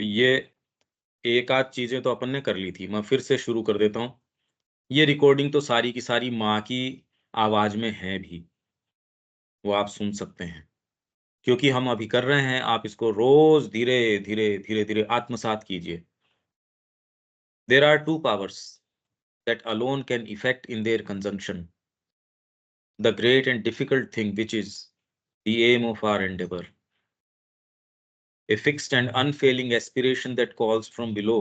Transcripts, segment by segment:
ये एक आध चीजें तो अपन ने कर ली थी, मैं फिर से शुरू कर देता हूँ। ये रिकॉर्डिंग तो सारी की सारी माँ की आवाज में है भी, वो आप सुन सकते हैं। क्योंकि हम अभी कर रहे हैं, आप इसको रोज धीरे-धीरे आत्मसात कीजिए। There are two powers that alone can effect in their conjunction the great and difficult thing which is the aim of our endeavor, a fixed and unfailing aspiration that calls from below,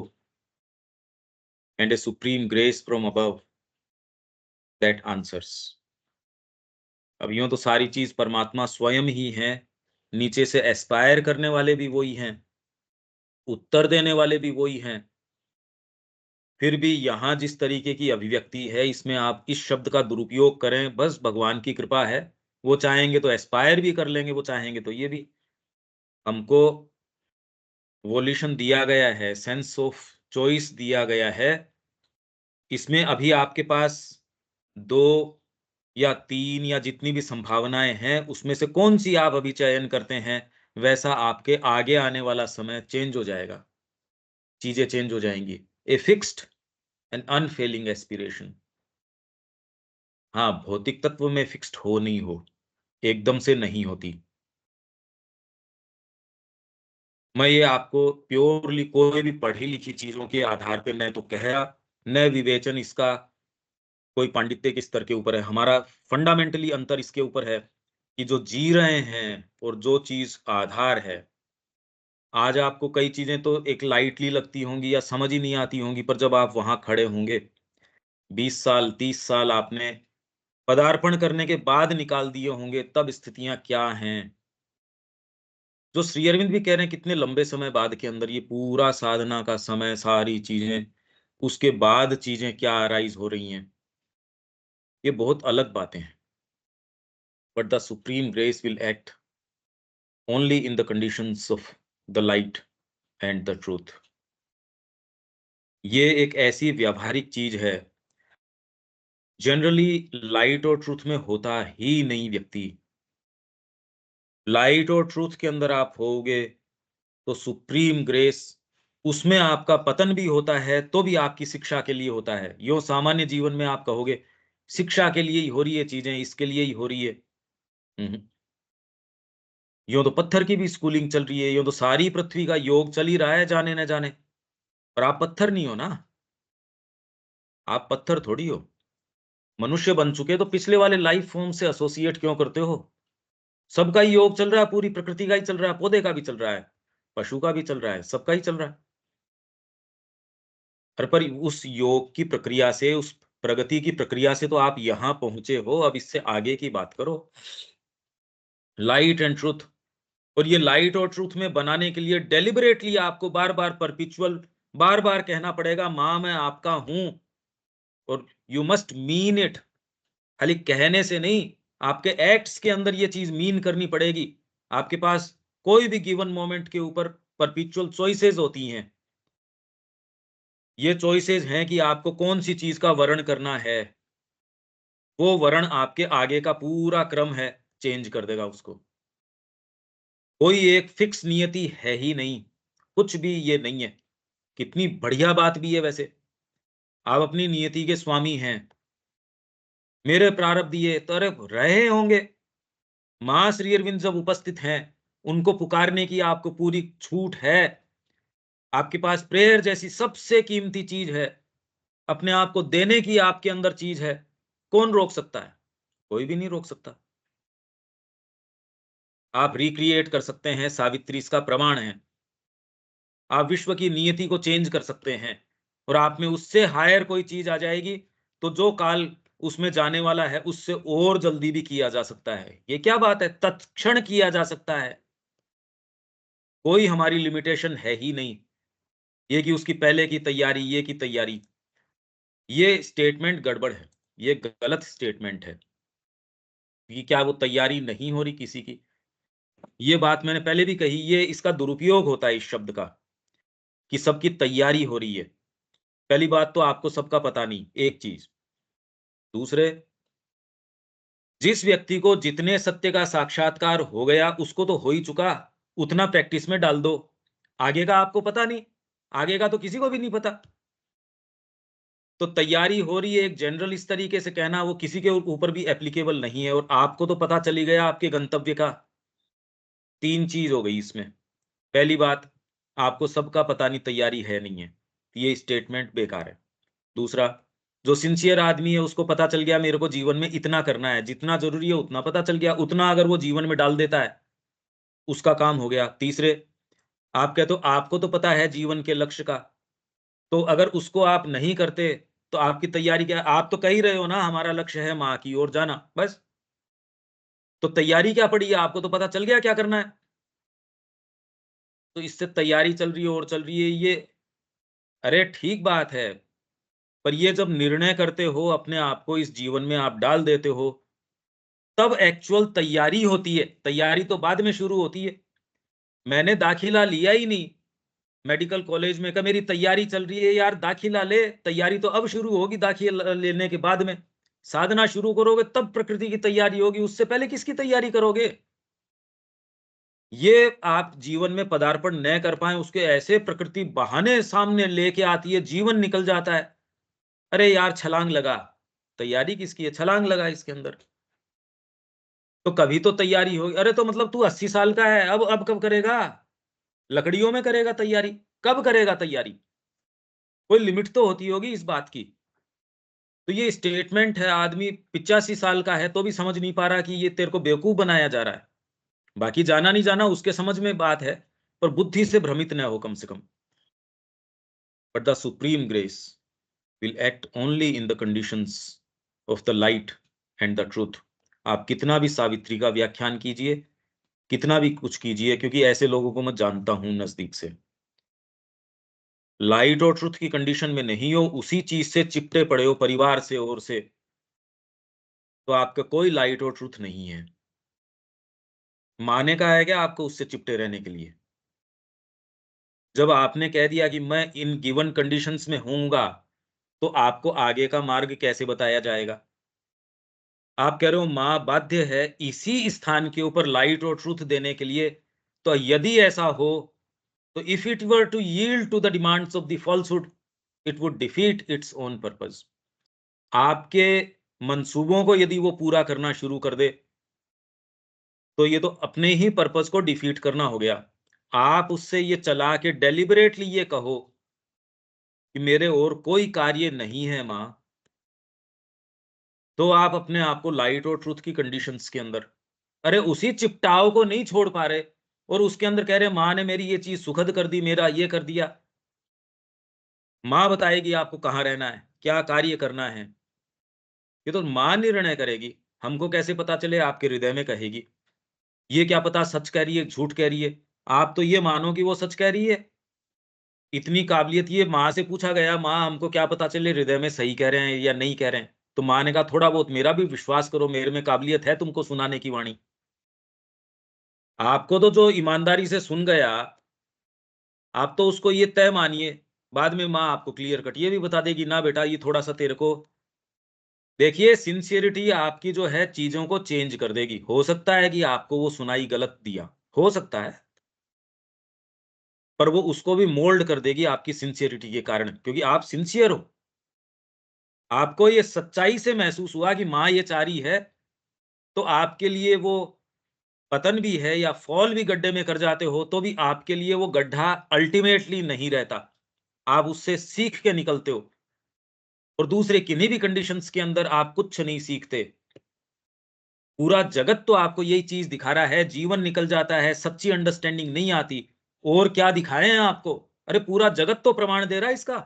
and a supreme grace from above that answers. अब यूं तो सारी चीज परमात्मा स्वयं ही है, नीचे से एस्पायर करने वाले भी वही हैं, उत्तर देने वाले भी वही हैं। फिर भी यहाँ जिस तरीके की अभिव्यक्ति है, इसमें आप इस शब्द का दुरुपयोग करें, बस भगवान की कृपा है। वो चाहेंगे तो एस्पायर भी कर लेंगे, वो चाहेंगे तो ये भी। हमको वोल्यूशन दिया गया है, सेंस ऑफ चॉइस दिया गया है। इसमें अभी आपके पास 2 या 3 या जितनी भी संभावनाएँ हैं, उसमें से कौन-सी आप अभी चयन करते हैं, वैसा आपके आगे आने वाला समय चेंज हो जाएगा, चीज़ें चेंज हो जाएँगी। A fixed and unfailing aspiration. हाँ, भौतिक तत्व में फिक्स्ड हो नहीं हो, एकदम से नहीं होती। मैं ये आपको प्योरली कोई भी पढ़ी-लिखी चीज़ों के आधार पे न तो कह रहा, न विवेचन इसका कोई पांडित्य के स्तर के ऊपर है। हमारा फंडामेंटली अंतर इसके ऊपर है कि जो जी रहे हैं और जो चीज़ आधार है। आज आपको कई चीज़ें तो एक लाइटली लगती होंगी या समझ ही नहीं आती होंगी, पर जब आप वहाँ खड़े होंगे, 20 साल, 30 साल आपने पदार्पण करने के बाद निकाल दिए होंगे, तब स्थितियाँ क्या हैं। जो श्री अरविंद भी कह रहे हैं कितने लंबे समय बाद के अंदर ये पूरा साधना का समय, सारी चीज़ें, उसके बाद चीज़ें क्या अराइज़ हो रही हैं, ये बहुत अलग बातें हैं। But the supreme grace will act only in the conditions of the light and the truth. ये एक ऐसी व्यावहारिक चीज़ है, जनरली लाइट और ट्रुथ में होता ही नहीं व्यक्ति। लाइट और ट्रुथ के अंदर आप होगे, तो सुप्रीम ग्रेस उसमें आपका पतन भी होता है, तो भी आपकी शिक्षा के लिए होता है। यो सामान्य जीवन में आप कहोगे, शिक्षा के लिए ही हो रही है चीज़ें, इसके लिए ही हो रही है। हुँ, यूँ तो पत्थर की भी स्कूलिंग चल रही है, यूँ तो सारी पृथ्वी का योग चल ही रहा है जाने न जाने, पर आप पत्थर नहीं हो ना, आप पत्थर थोड़ी हो। मनुष्य बन चुके तो पिछले वाले लाइफ फॉर्म से एसोसिएट क्यों करते हो? सबका ही योग चल रहा है, पूरी प्रकृति का ही चल रहा है, पौधे का भी चल रहा है, पशु का भी चल रहा है, सबका ही चल रहा है। पर उस योग की प्रक्रिया से, उस प्रगति की प्रक्रिया से तो आप यहाँ पहुँचे हो, अब इससे आगे की बात करो। लाइट एंड ट्रुथ, और ये लाइट और ट्रुथ में बनाने के लिए डेलिबरेटली आपको बार-बार परपेचुअल बार-बार कहना पड़ेगा, माँ मैं आपका हूँ, और यू मस्ट मीन इट। खाली कहने से नहीं, आपके एक्ट्स के अंदर ये चीज़ मीन करनी पड़ेगी। आपके पास कोई भी गिवन मोमेंट के ऊपर परपेचुअल चॉइसेस होती हैं। ये चॉइसेस हैं कि आपको कौन-सी चीज़ का वर्ण करना है। वो वर्ण आपके आगे का पूरा क्रम है, चेंज कर देगा उसको। कोई एक फिक्स नियति है ही नहीं, कुछ भी ये नहीं है। कितनी बढ़िया बात भी है वैसे। आप अपनी नियति के स्वामी हैं। मेरे प्रारब्ध ये तो अरे रहे होंगे। माँ श्री अरविंद जब उपस्थित हैं, उनको पुकारने की आपको पूरी छूट है। आपके पास प्रेयर जैसी सबसे कीमती चीज़ है। अपने आप को देने की आपके अंदर चीज़ है। कौन रोक सकता है? कोई भी नहीं रोक सकता। आप रिक्रिएट कर सकते हैं, सावित्री इसका प्रमाण है। आप विश्व की नियति को चेंज कर सकते हैं, और आप में उससे हायर कोई चीज़ आ जाएगी, तो जो काल उसमें जाने वाला है, उससे और जल्दी भी किया जा सकता है। ये क्या बात है? तत्क्षण किया जा सकता है। कोई हमारी लिमिटेशन है ही नहीं। ये कि उसकी पहले की तैयारी, ये की तैयारी, ये स्टेटमेंट गड़बड़ है। ये गलत स्टेटमेंट है कि क्या वो तैयारी नहीं हो रही किसी की। ये बात मैंने पहले भी कही, ये इसका दुरुपयोग होता है इस शब्द का, कि सबकी तैयारी हो रही है। पहली बात तो आपको सबका पता नहीं, एक चीज़। दूसरे, जिस व्यक्ति को जितने सत्य का साक्षात्कार हो गया, उसको तो हो ही चुका, उतना प्रैक्टिस में डाल दो। आगे का आपको पता नहीं, आगे का तो किसी को भी नहीं पता। तो तैयारी हो रही है एक जनरल इस तरीके से कहना वो किसी के ऊपर भी एप्लीकेबल नहीं है, और आपको तो पता चली गया आपके गंतव्य का। 3 चीज़ हो गई इसमें। पहली बात, आपको सबका पता नहीं तैयारी है नहीं है, ये स्टेटमेंट बेकार है। दूसरा, जो सिंसियर आदमी है उसको पता चल गया मेरे को जीवन में इतना करना है, जितना ज़रूरी है उतना पता चल गया, उतना अगर वो जीवन में डाल देता है, उसका काम हो गया। तीसरे, आप कहते हो आपको तो पता है जीवन के लक्ष्य का, तो अगर उसको आप नहीं करते, तो आपकी तैयारी क्या है? आप तो कह ही रहे हो ना हमारा लक्ष्य है माँ की ओर जाना, बस। तो तैयारी क्या पड़ी है? आपको तो पता चल गया क्या करना है। तो इससे तैयारी चल रही है और चल रही है ये, अरे ठीक बात है, पर ये जब निर्णय करते हो अपने आप को इस जीवन में आप डाल देते हो, तब एक्चुअल तैयारी होती है। तैयारी तो बाद में शुरू होती है। मैंने दाखिला लिया ही नहीं मेडिकल कॉलेज में, का मेरी तैयारी चल रही है, यार दाखिला ले, तैयारी तो अब शुरू होगी दाखिला लेने के बाद में। साधना शुरू करोगे तब प्रकृति की तैयारी होगी, उससे पहले किसकी तैयारी करोगे? ये आप जीवन में पदार्पण न कर पाए, उसके ऐसे प्रकृति बहाने सामने लेके आती है, जीवन निकल जाता है। अरे यार छलांग लगा, तैयारी किसकी है? छलांग लगा इसके अंदर। तो कभी तो तैयारी होगी। अरे तो मतलब तू 80 साल का है, अब कब करेगा? लकड़ियों में करेगा तैयारी? कब करेगा तैयारी? कोई लिमिट तो होती होगी इस बात की। तो ये स्टेटमेंट है, आदमी 85 साल का है तो भी समझ नहीं पा रहा कि ये तेरे को बेवकूफ बनाया जा रहा है। बाकी जाना नहीं जाना उसके समझ में बात है, पर बुद्धि से भ्रमित न हो कम से कम। But the supreme grace will act only in the conditions of the light and the truth. आप कितना भी सावित्री का व्याख्यान कीजिए, कितना भी कुछ कीजिए, क्योंकि ऐसे लोगों को मैं जानता हूं नजदीक से, लाइट और ट्रुथ की कंडीशन में नहीं हो, उसी चीज से चिपटे पड़े हो परिवार से और से, तो आपका कोई लाइट और ट्रुथ नहीं है। माने का है क्या आपको उससे चिपटे रहने के लिए? जब आपने कह दिया कि मैं इन गिवन कंडीशंस में होऊंगा, तो आपको आगे का मार्ग कैसे बताया जाएगा? आप कह रहे हो माँ बाध्य है इसी स्थान के ऊपर लाइट और ट्रुथ देने के लिए, तो यदि ऐसा हो, तो if it were to yield to the demands of the falsehood, it would defeat its own purpose. आपके मंसूबों को यदि वो पूरा करना शुरू कर दे, तो ये तो अपने ही पर्पस को डिफीट करना हो गया। आप उससे ये चला के डेलिबरेटली ये कहो कि मेरे और कोई कार्य नहीं है माँ, तो आप अपने आप को लाइट और ट्रुथ की कंडीशंस के अंदर, अरे उसी चिपटाव को नहीं छोड़ पा रहे, और उसके अंदर कह रहे माँ ने मेरी ये चीज सुखद कर दी, मेरा ये कर दिया। माँ बताएगी आपको कहाँ रहना है, क्या कार्य करना है, ये तो माँ निर्णय करेगी। हमको कैसे पता चले? आपके हृदय में कहेगी। ये क्या पता सच कह रही है झूठ कह रही है, आप तो ये मानो कि वो सच कह रही है। इतनी काबिलियत ये माँ से पूछा गया, माँ हमको क्या पता चले हृदय में सही कह रहे हैं या नहीं कह रहे हैं? तो माँ ने कहा थोड़ा बहुत मेरा भी विश्वास करो, मेरे में काबिलियत है तुमको सुनाने की वाणी। आपको तो जो ईमानदारी से सुन गया, आप तो उसको ये तय मानिए, बाद में माँ आपको क्लियर कट ये भी बता देगी ना बेटा ये थोड़ा सा तेरे को, देखिए सिंसियरिटी आपकी जो है चीजों को चेंज कर देगी। हो सकता है कि आपको वो सुनाई गलत दिया, हो सकता है, पर वो उसको भी मोल्ड कर देगी आपकी सिंसियरिटी के कारण, क्योंकि आप सिंसियर हो। आपको ये सच्चाई से महसूस हुआ कि माँ ये चाह रही है, तो आपके लिए वो पतन भी है या फॉल भी गड्ढे में कर जाते हो, तो भी आपके लिए वो गड्ढा अल्टीमेटली नहीं रहता। आप उससे सीख के निकलते हो, और दूसरे किन्हीं भी कंडीशंस के अंदर आप कुछ नहीं सीखते। पूरा जगत तो आपको यही चीज दिखा रहा है, जीवन निकल जाता है, सच्ची अंडरस्टैंडिंग नहीं आती, और क्या दिखाए हैं आपको? अरे पूरा जगत तो प्रमाण दे रहा है इसका।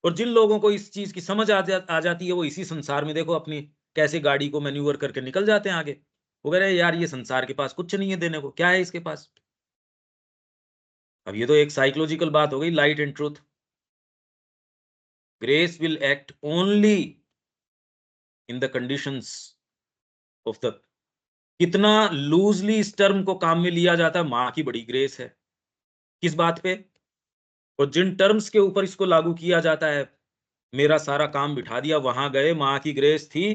और जिन लोगों को इस चीज की समझ आ जाती है, वो इसी संसार में देखो अपनी कैसे गाड़ी को मैन्यूवर करके निकल जाते हैं आगे। वो कह रहे हैं यार ये संसार के पास कुछ नहीं है देने को, क्या है इसके पास? अब ये तो एक साइकोलॉजिकल बात हो गई, light and truth. Grace will act only in the conditions of the, कितना लूजली इस टर्म को काम में लिया जाता है, माँ की बड़ी ग्रेस है। किस बात पे? और जिन टर्म्स के ऊपर इसको लागू किया जाता है, मेरा सारा काम बिठा दिया, वहां गए माँ की ग्रेस थी,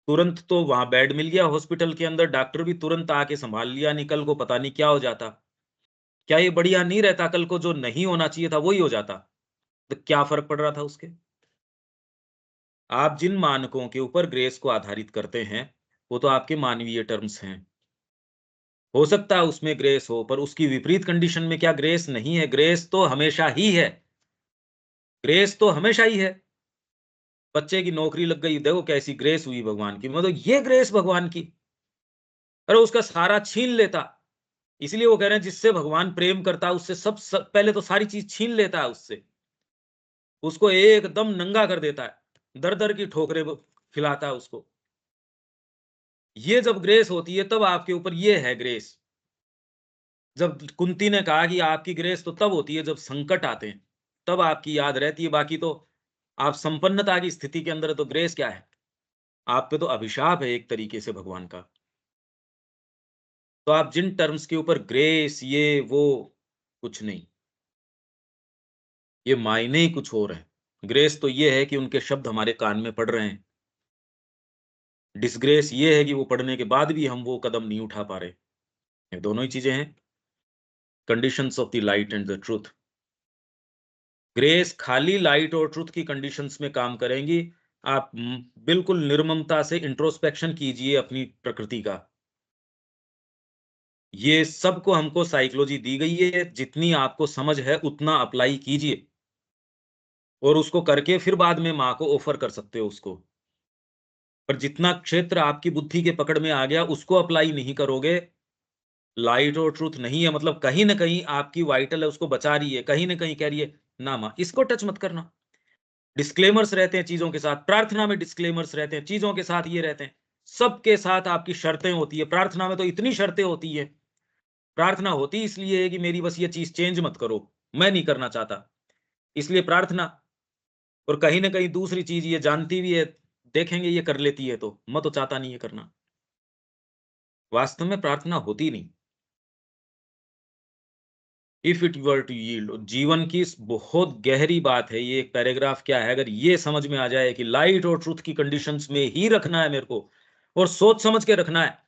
तुरंत तो वहां बेड मिल गया हॉस्पिटल के अंदर, डॉक्टर भी तुरंत आके संभाल लिया, निकल को पता नहीं क्या हो जाता। क्या ये बढ़िया नहीं रहता? कल को जो नहीं होना चाहिए था वही हो जाता, तो क्या फ़र्क पड़ रहा था उसके? आप जिन मानकों के ऊपर ग्रेस को आधारित करते हैं, वो तो आपके मानवीय टर्म्स हैं। हो सकता है उसमें ग्रेस हो, पर उसकी विपरीत कंडीशन में क्या ग्रेस नहीं है? ग्रेस तो हमेशा ही है। ग्रेस तो हमेशा ही है। बच्चे की नौकरी लग गई, देखो कैसी ग्रेस हुई भगवान की, मतलब ये ग्रेस भगवान की। अरे उसका सारा छीन लेता। इसलिए वो कह रहे हैं जिससे भगवान प्रेम करता है उससे पहले तो सारी चीज़ छीन लेता है उससे। उसको एकदम नंगा कर देता है। दर-दर की ठोकरें ब खिलाता है उसको। ये जब ग्रेस होती है तब आपके ऊपर ये है ग्रेस। जब कुंती ने कहा कि आपकी ग्रेस तो तब होती है जब संकट आते हैं, तब आपकी याद रहती है, बाकी तो आप संपन्नता की स्थिति के अंदर है तो ग्रेस क्या है? आप पे तो अभिशाप है एक तरीके से भगवान का। तो आप जिन टर्म्स के ऊपर ग्रेस ये वो कुछ नहीं, ये मायने ही कुछ और हैं। ग्रेस तो ये है कि उनके शब्द हमारे कान में पड़ रहे हैं। डिसग्रेस ये है कि वो पढ़ने के बाद भी हम वो कदम नहीं उठा पा रहे। ये दोनों ही चीज़ें हैं, conditions of the light and the truth. Grace खाली लाइट और ट्रुथ की कंडीशंस में काम करेंगी। आप बिल्कुल निर्ममता से इंट्रोस्पेक्शन कीजिए अपनी प्रकृति का। ये सबको हमको साइकोलॉजी दी गई है, जितनी आपको समझ है उतना अप्लाई कीजिए और उसको करके फिर बाद में माँ को ऑफ़र कर सकते हो उसको। पर जितना क्षेत्र आपकी बुद्धि के पकड़ में आ गया, उसको अप्लाई नहीं करोगे, लाइट और ट्रुथ नहीं है मतलब कहीं न कहीं आपकी वाइटल है उसको बचा रही है, कहीं न कहीं कह रही है, ना माँ इसको टच मत करना। डिस्क्लेमर्स रहते हैं चीज़ों के साथ, प्रार्थना में डिस्क्लेमर्स रहते हैं, चीज़ों के साथ ये रहते हैं। सबके साथ आपकी शर्तें होती है, प्रार्थना में तो इतनी शर्तें होती हैं। प्रार्थना होती इसलिए है कि मेरी बस ये चीज़ चेंज मत करो, मैं नहीं करना चाहता। इसलिए प्रार्थना और कहीं न कहीं दूसरी चीज़ ये जानती भी है, देखेंगे ये कर लेती है तो, मैं तो चाहता नहीं है करना। वास्तव में प्रार्थना होती नहीं। If it were to yield जीवन की बहुत गहरी बात है ये एक पैराग्राफ क्या है अगर ये समझ में आ जाए कि लाइट और ट्रुथ की कंडीशंस में ही रखना है मेरे को और सोच समझ के रखना है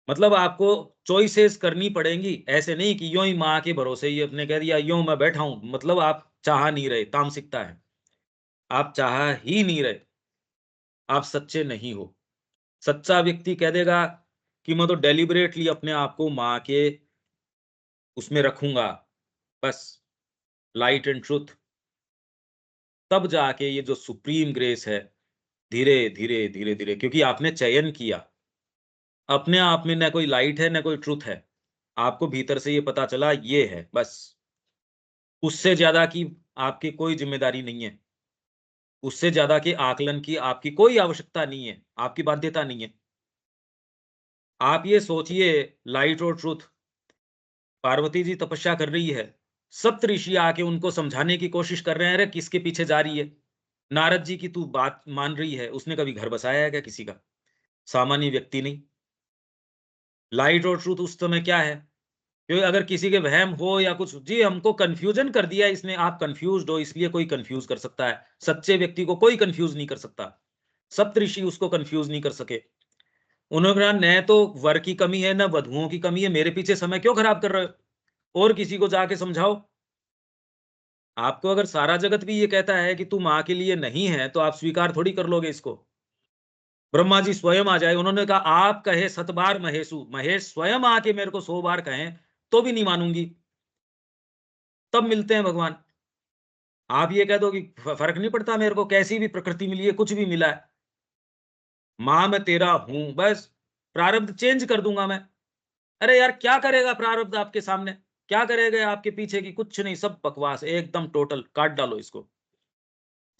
मतलब आपको चॉइसेस करनी पड़ेंगी ऐसे नहीं कि यूं ही माँ के भरोसे ही अपने कह दिया यूं मैं बैठा हूं मतलब आप चाह नहीं रहे तामसिकता है आप चाह ही नहीं रहे आप सच्चे नहीं हो सच्चा व्यक्ति कह देगा कि मैं तो डेलिबरेटली अपने आप को माँ के उसमें रखूंगा बस लाइट एंड ट्रुथ तब जाके ये जो सुप्रीम ग्रेस है, धीरे-धीरे, धीरे-धीरे क्योंकि आपने चयन किया। अपने आप में ना कोई लाइट है, ना कोई ट्रुथ है। आपको भीतर से ये पता चला ये है, बस। उससे ज़्यादा की आपकी कोई ज़िम्मेदारी नहीं है। उससे ज़्यादा के आकलन की आपकी कोई आवश्यकता नहीं है, आपकी बाध्यता नहीं है। आप ये सोचिए लाइट और ट्रुथ, पार्वती जी तपस्या कर रही है। सप्तऋषि आके उनको समझाने की कोशिश कर रहे हैं, "अरे! किसके पीछे जा रही है? नारद जी की तू बात मान रही है, उसने कभी घर बसाया है क्या किसी का? सामान्य व्यक्ति नहीं। लाइट और ट्रुथ उस समय क्या है? क्योंकि अगर किसी के वहम हो या कुछ जी हमको कन्फ्यूजन कर दिया इसने, आप कन्फ्यूज़्ड हो इसलिए कोई कन्फ्यूज़ कर सकता है। सच्चे व्यक्ति को कोई कन्फ्यूज़ नहीं कर सकता। सप्तऋषि उसको कन्फ्यूज़ नहीं कर सके। उन्होंने कहा न तो वर की कमी है, न वधुओं की कमी है, मेरे पीछे समय क्यों खराब कर रहे हो? और किसी को जाके समझाओ। आपको अगर सारा जगत भी ये कहता है कि तू माँ के लिए नहीं है, तो आप स्वीकार थोड़ी कर लोगे इसको। ब्रह्मा जी स्वयं आ जाए, उन्होंने कहा आप कहे सत बार महेशु, महेश स्वयं आके मेरे को 100 बार कहें, तो भी नहीं मानूँगी। तब मिलते हैं भगवान। आप ये कह दो कि फ़र्क नहीं पड़ता मेरे को कैसी भी प्रकृति मिली है, कुछ भी मिला है। माँ मैं तेरा हूँ, बस प्रारब्ध चेंज कर दूँगा मैं। अरे यार क्या करेगा प्रारब्ध आपके सामने? क्या करेगा आपके पीछे की कुछ नहीं, सब बकवास एकदम टोटल काट डालो इसको।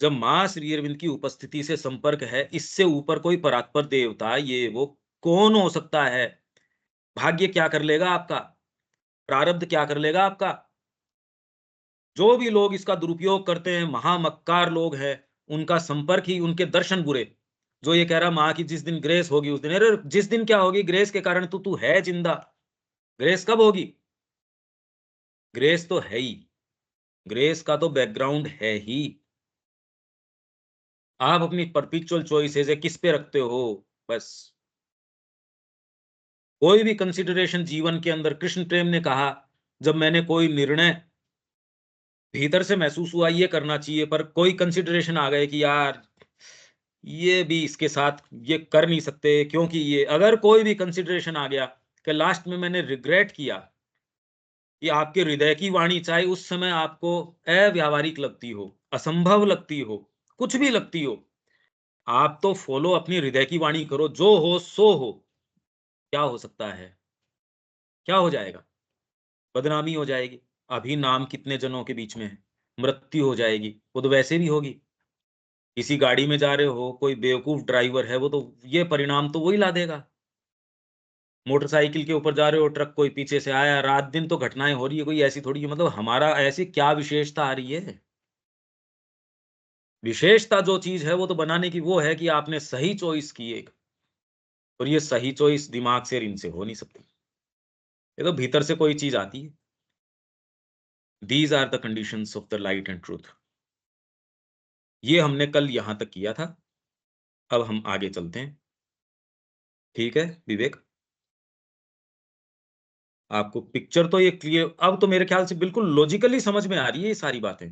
जब माँ श्री अरविंद की उपस्थिति से संपर्क है, इससे ऊपर कोई परात्पर देवता ये वो कौन हो सकता है? भाग्य क्या कर लेगा आपका? प्रारब्ध क्या कर लेगा आपका? जो भी लोग इसका दुरुपयोग करते हैं, महामक्कार लोग हैं, उनका संपर्क ही उनके दर्शन बुरे। जो ये कह रहा माँ की जिस दिन ग्रेस होगी उस दिन अरे! जिस दिन क्या होगी ग्रेस के कारण तो तू है ज़िंदा। ग्रेस कब होगी? ग्रेस तो है ही। ग्रेस का तो बैकग्राउंड है ही। आप अपनी परपेचुअल चॉइसेस है किस पे रखते हो? बस। कोई भी कंसिडरेशन जीवन के अंदर कृष्ण प्रेम ने कहा जब मैंने कोई निर्णय भीतर से महसूस हुआ ये करना चाहिए, पर कोई कंसिडरेशन आ गए कि यार ये भी इसके साथ ये कर नहीं सकते, क्योंकि ये अगर कोई भी कंसिडरेशन आ गया कि लास्ट में मैंने रिग्रेट किया कि आपके हृदय की वाणी चाहे उस समय आपको अव्यावहारिक लगती हो, असंभव लगती हो, कुछ भी लगती हो, आप तो फॉलो अपनी हृदय की वाणी करो, जो हो सो हो। क्या हो सकता है? क्या हो जाएगा? बदनामी हो जाएगी। अभी नाम कितने जनों के बीच में है, मृत्यु हो जाएगी, वो तो वैसे भी होगी। किसी गाड़ी में जा रहे हो, कोई बेवकूफ ड्राइवर है, वो तो ये परिणाम तो वही ला देगा। मोटरसाइकिल के ऊपर जा रहे हो, ट्रक कोई पीछे से आया, रात दिन तो घटनाएं हो रही है, कोई ऐसी थोड़ी है, मतलब हमारा ऐसी क्या विशेषता आ रही है? विशेषता जो चीज है वो तो बनाने की वो है कि आपने सही चॉइस की एक, और ये सही चॉइस दिमाग से और इनसे हो नहीं सकती। ये तो भीतर से कोई चीज आती है। These are the conditions of the light and truth. ये हमने कल यहां तक किया था। अब हम आगे चलते हैं। ठीक है विवेक, आपको पिक्चर तो ये क्लियर, अब तो मेरे ख्याल से बिल्कुल लॉजिकली समझ में आ रही है ये सारी बातें।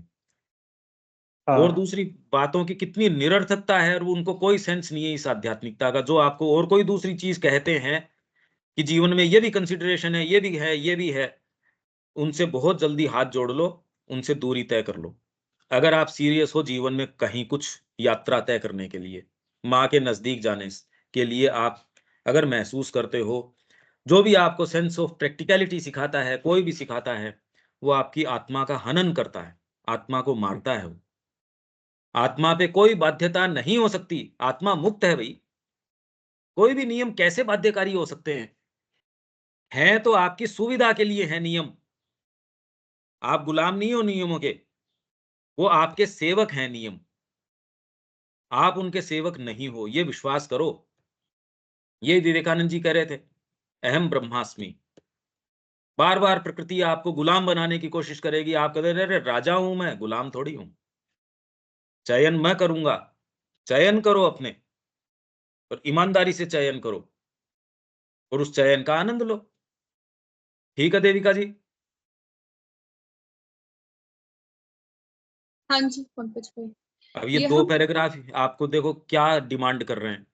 और हाँ दूसरी बातों की कितनी निरर्थकता है और उनको कोई सेंस नहीं है इस आध्यात्मिकता का, जो आपको और कोई दूसरी चीज कहते हैं कि जीवन में ये भी कंसिडरेशन है, ये भी है, ये भी है, उनसे बहुत जल्दी हाथ जोड़ लो, उनसे दूरी तय कर लो। अगर आप सीरियस हो जीवन में कहीं कुछ यात्रा तय करने के लिए, माँ के नजदीक जाने के लिए, आप अगर महसूस करते हो, जो भी आपको सेंस ऑफ प्रैक्टिकलिटी सिखाता है, कोई भी सिखाता है, वो आपकी आत्मा का हनन करता है, आत्मा को मारता है वो। आत्मा पे कोई बाध्यता नहीं हो सकती, आत्मा मुक्त है भाई। कोई भी नियम कैसे बाध्यकारी हो सकते हैं? हैं तो आपकी सुविधा के लिए है नियम। आप गुलाम नहीं हो नियमों के, वो आपके सेवक हैं नियम। आप उनके सेवक नहीं हो, ये विश्वास करो। ये विवेकानंद जी कह रहे थे, अहम ब्रह्मास्मि। बार बार प्रकृति आपको गुलाम बनाने की कोशिश करेगी, आप कहते रहे अरे राजा हूं मैं, गुलाम थोड़ी हूं। चयन मैं करूंगा। चयन करो अपने, और ईमानदारी से चयन करो, और उस चयन का आनंद लो। ठीक है देविका जी? हाँ जी पंकज भाई। अब ये ये दो हम पैराग्राफ आपको देखो क्या डिमांड कर रहे हैं।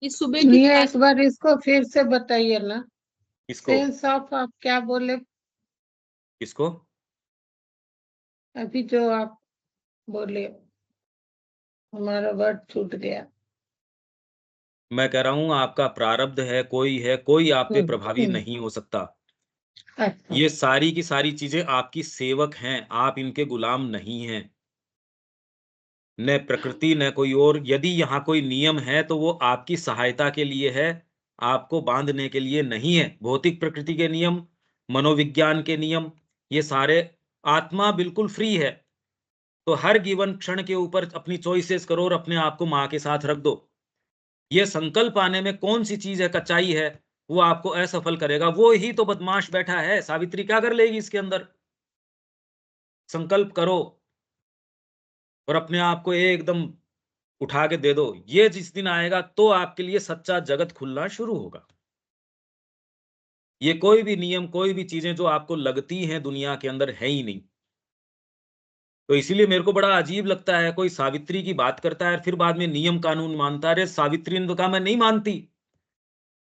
ये सुबह की ये क्लास एक बार इसको फिर से बताइए ना। इसको, सेंस ऑफ आप क्या बोले? इसको अभी जो आप बोले, हमारा वर्ड छूट गया। मैं कह रहा हूं आपका प्रारब्ध है, कोई आप पे प्रभावी हम्म। नहीं हो सकता। अच्छा। ये सारी की सारी चीजें आपकी सेवक हैं, आप इनके गुलाम नहीं हैं। न प्रकृति न कोई और, यदि यहाँ कोई नियम है तो वो आपकी सहायता के लिए है, आपको बांधने के लिए नहीं है। भौतिक प्रकृति के नियम, मनोविज्ञान के नियम, ये सारे, आत्मा बिल्कुल फ्री है। तो हर गिवन क्षण के ऊपर अपनी चॉइसेस करो और अपने आप को माँ के साथ रख दो। ये संकल्प आने में कौन सी चीज है, कच्चाई है, वो आपको असफल करेगा। वो ही तो बदमाश बैठा है, सावित्री क्या कर लेगी इसके अंदर? संकल्प करो और अपने आप को एकदम उठा के दे दो। ये जिस दिन आएगा तो आपके लिए सच्चा जगत खुलना शुरू होगा। ये कोई भी नियम, कोई भी चीजें जो आपको लगती हैं दुनिया के अंदर है ही नहीं। तो इसीलिए मेरे को बड़ा अजीब लगता है, कोई सावित्री की बात करता है फिर बाद में नियम कानून मानता है। अरे सावित्री ने तो कहा मैं नहीं मानती,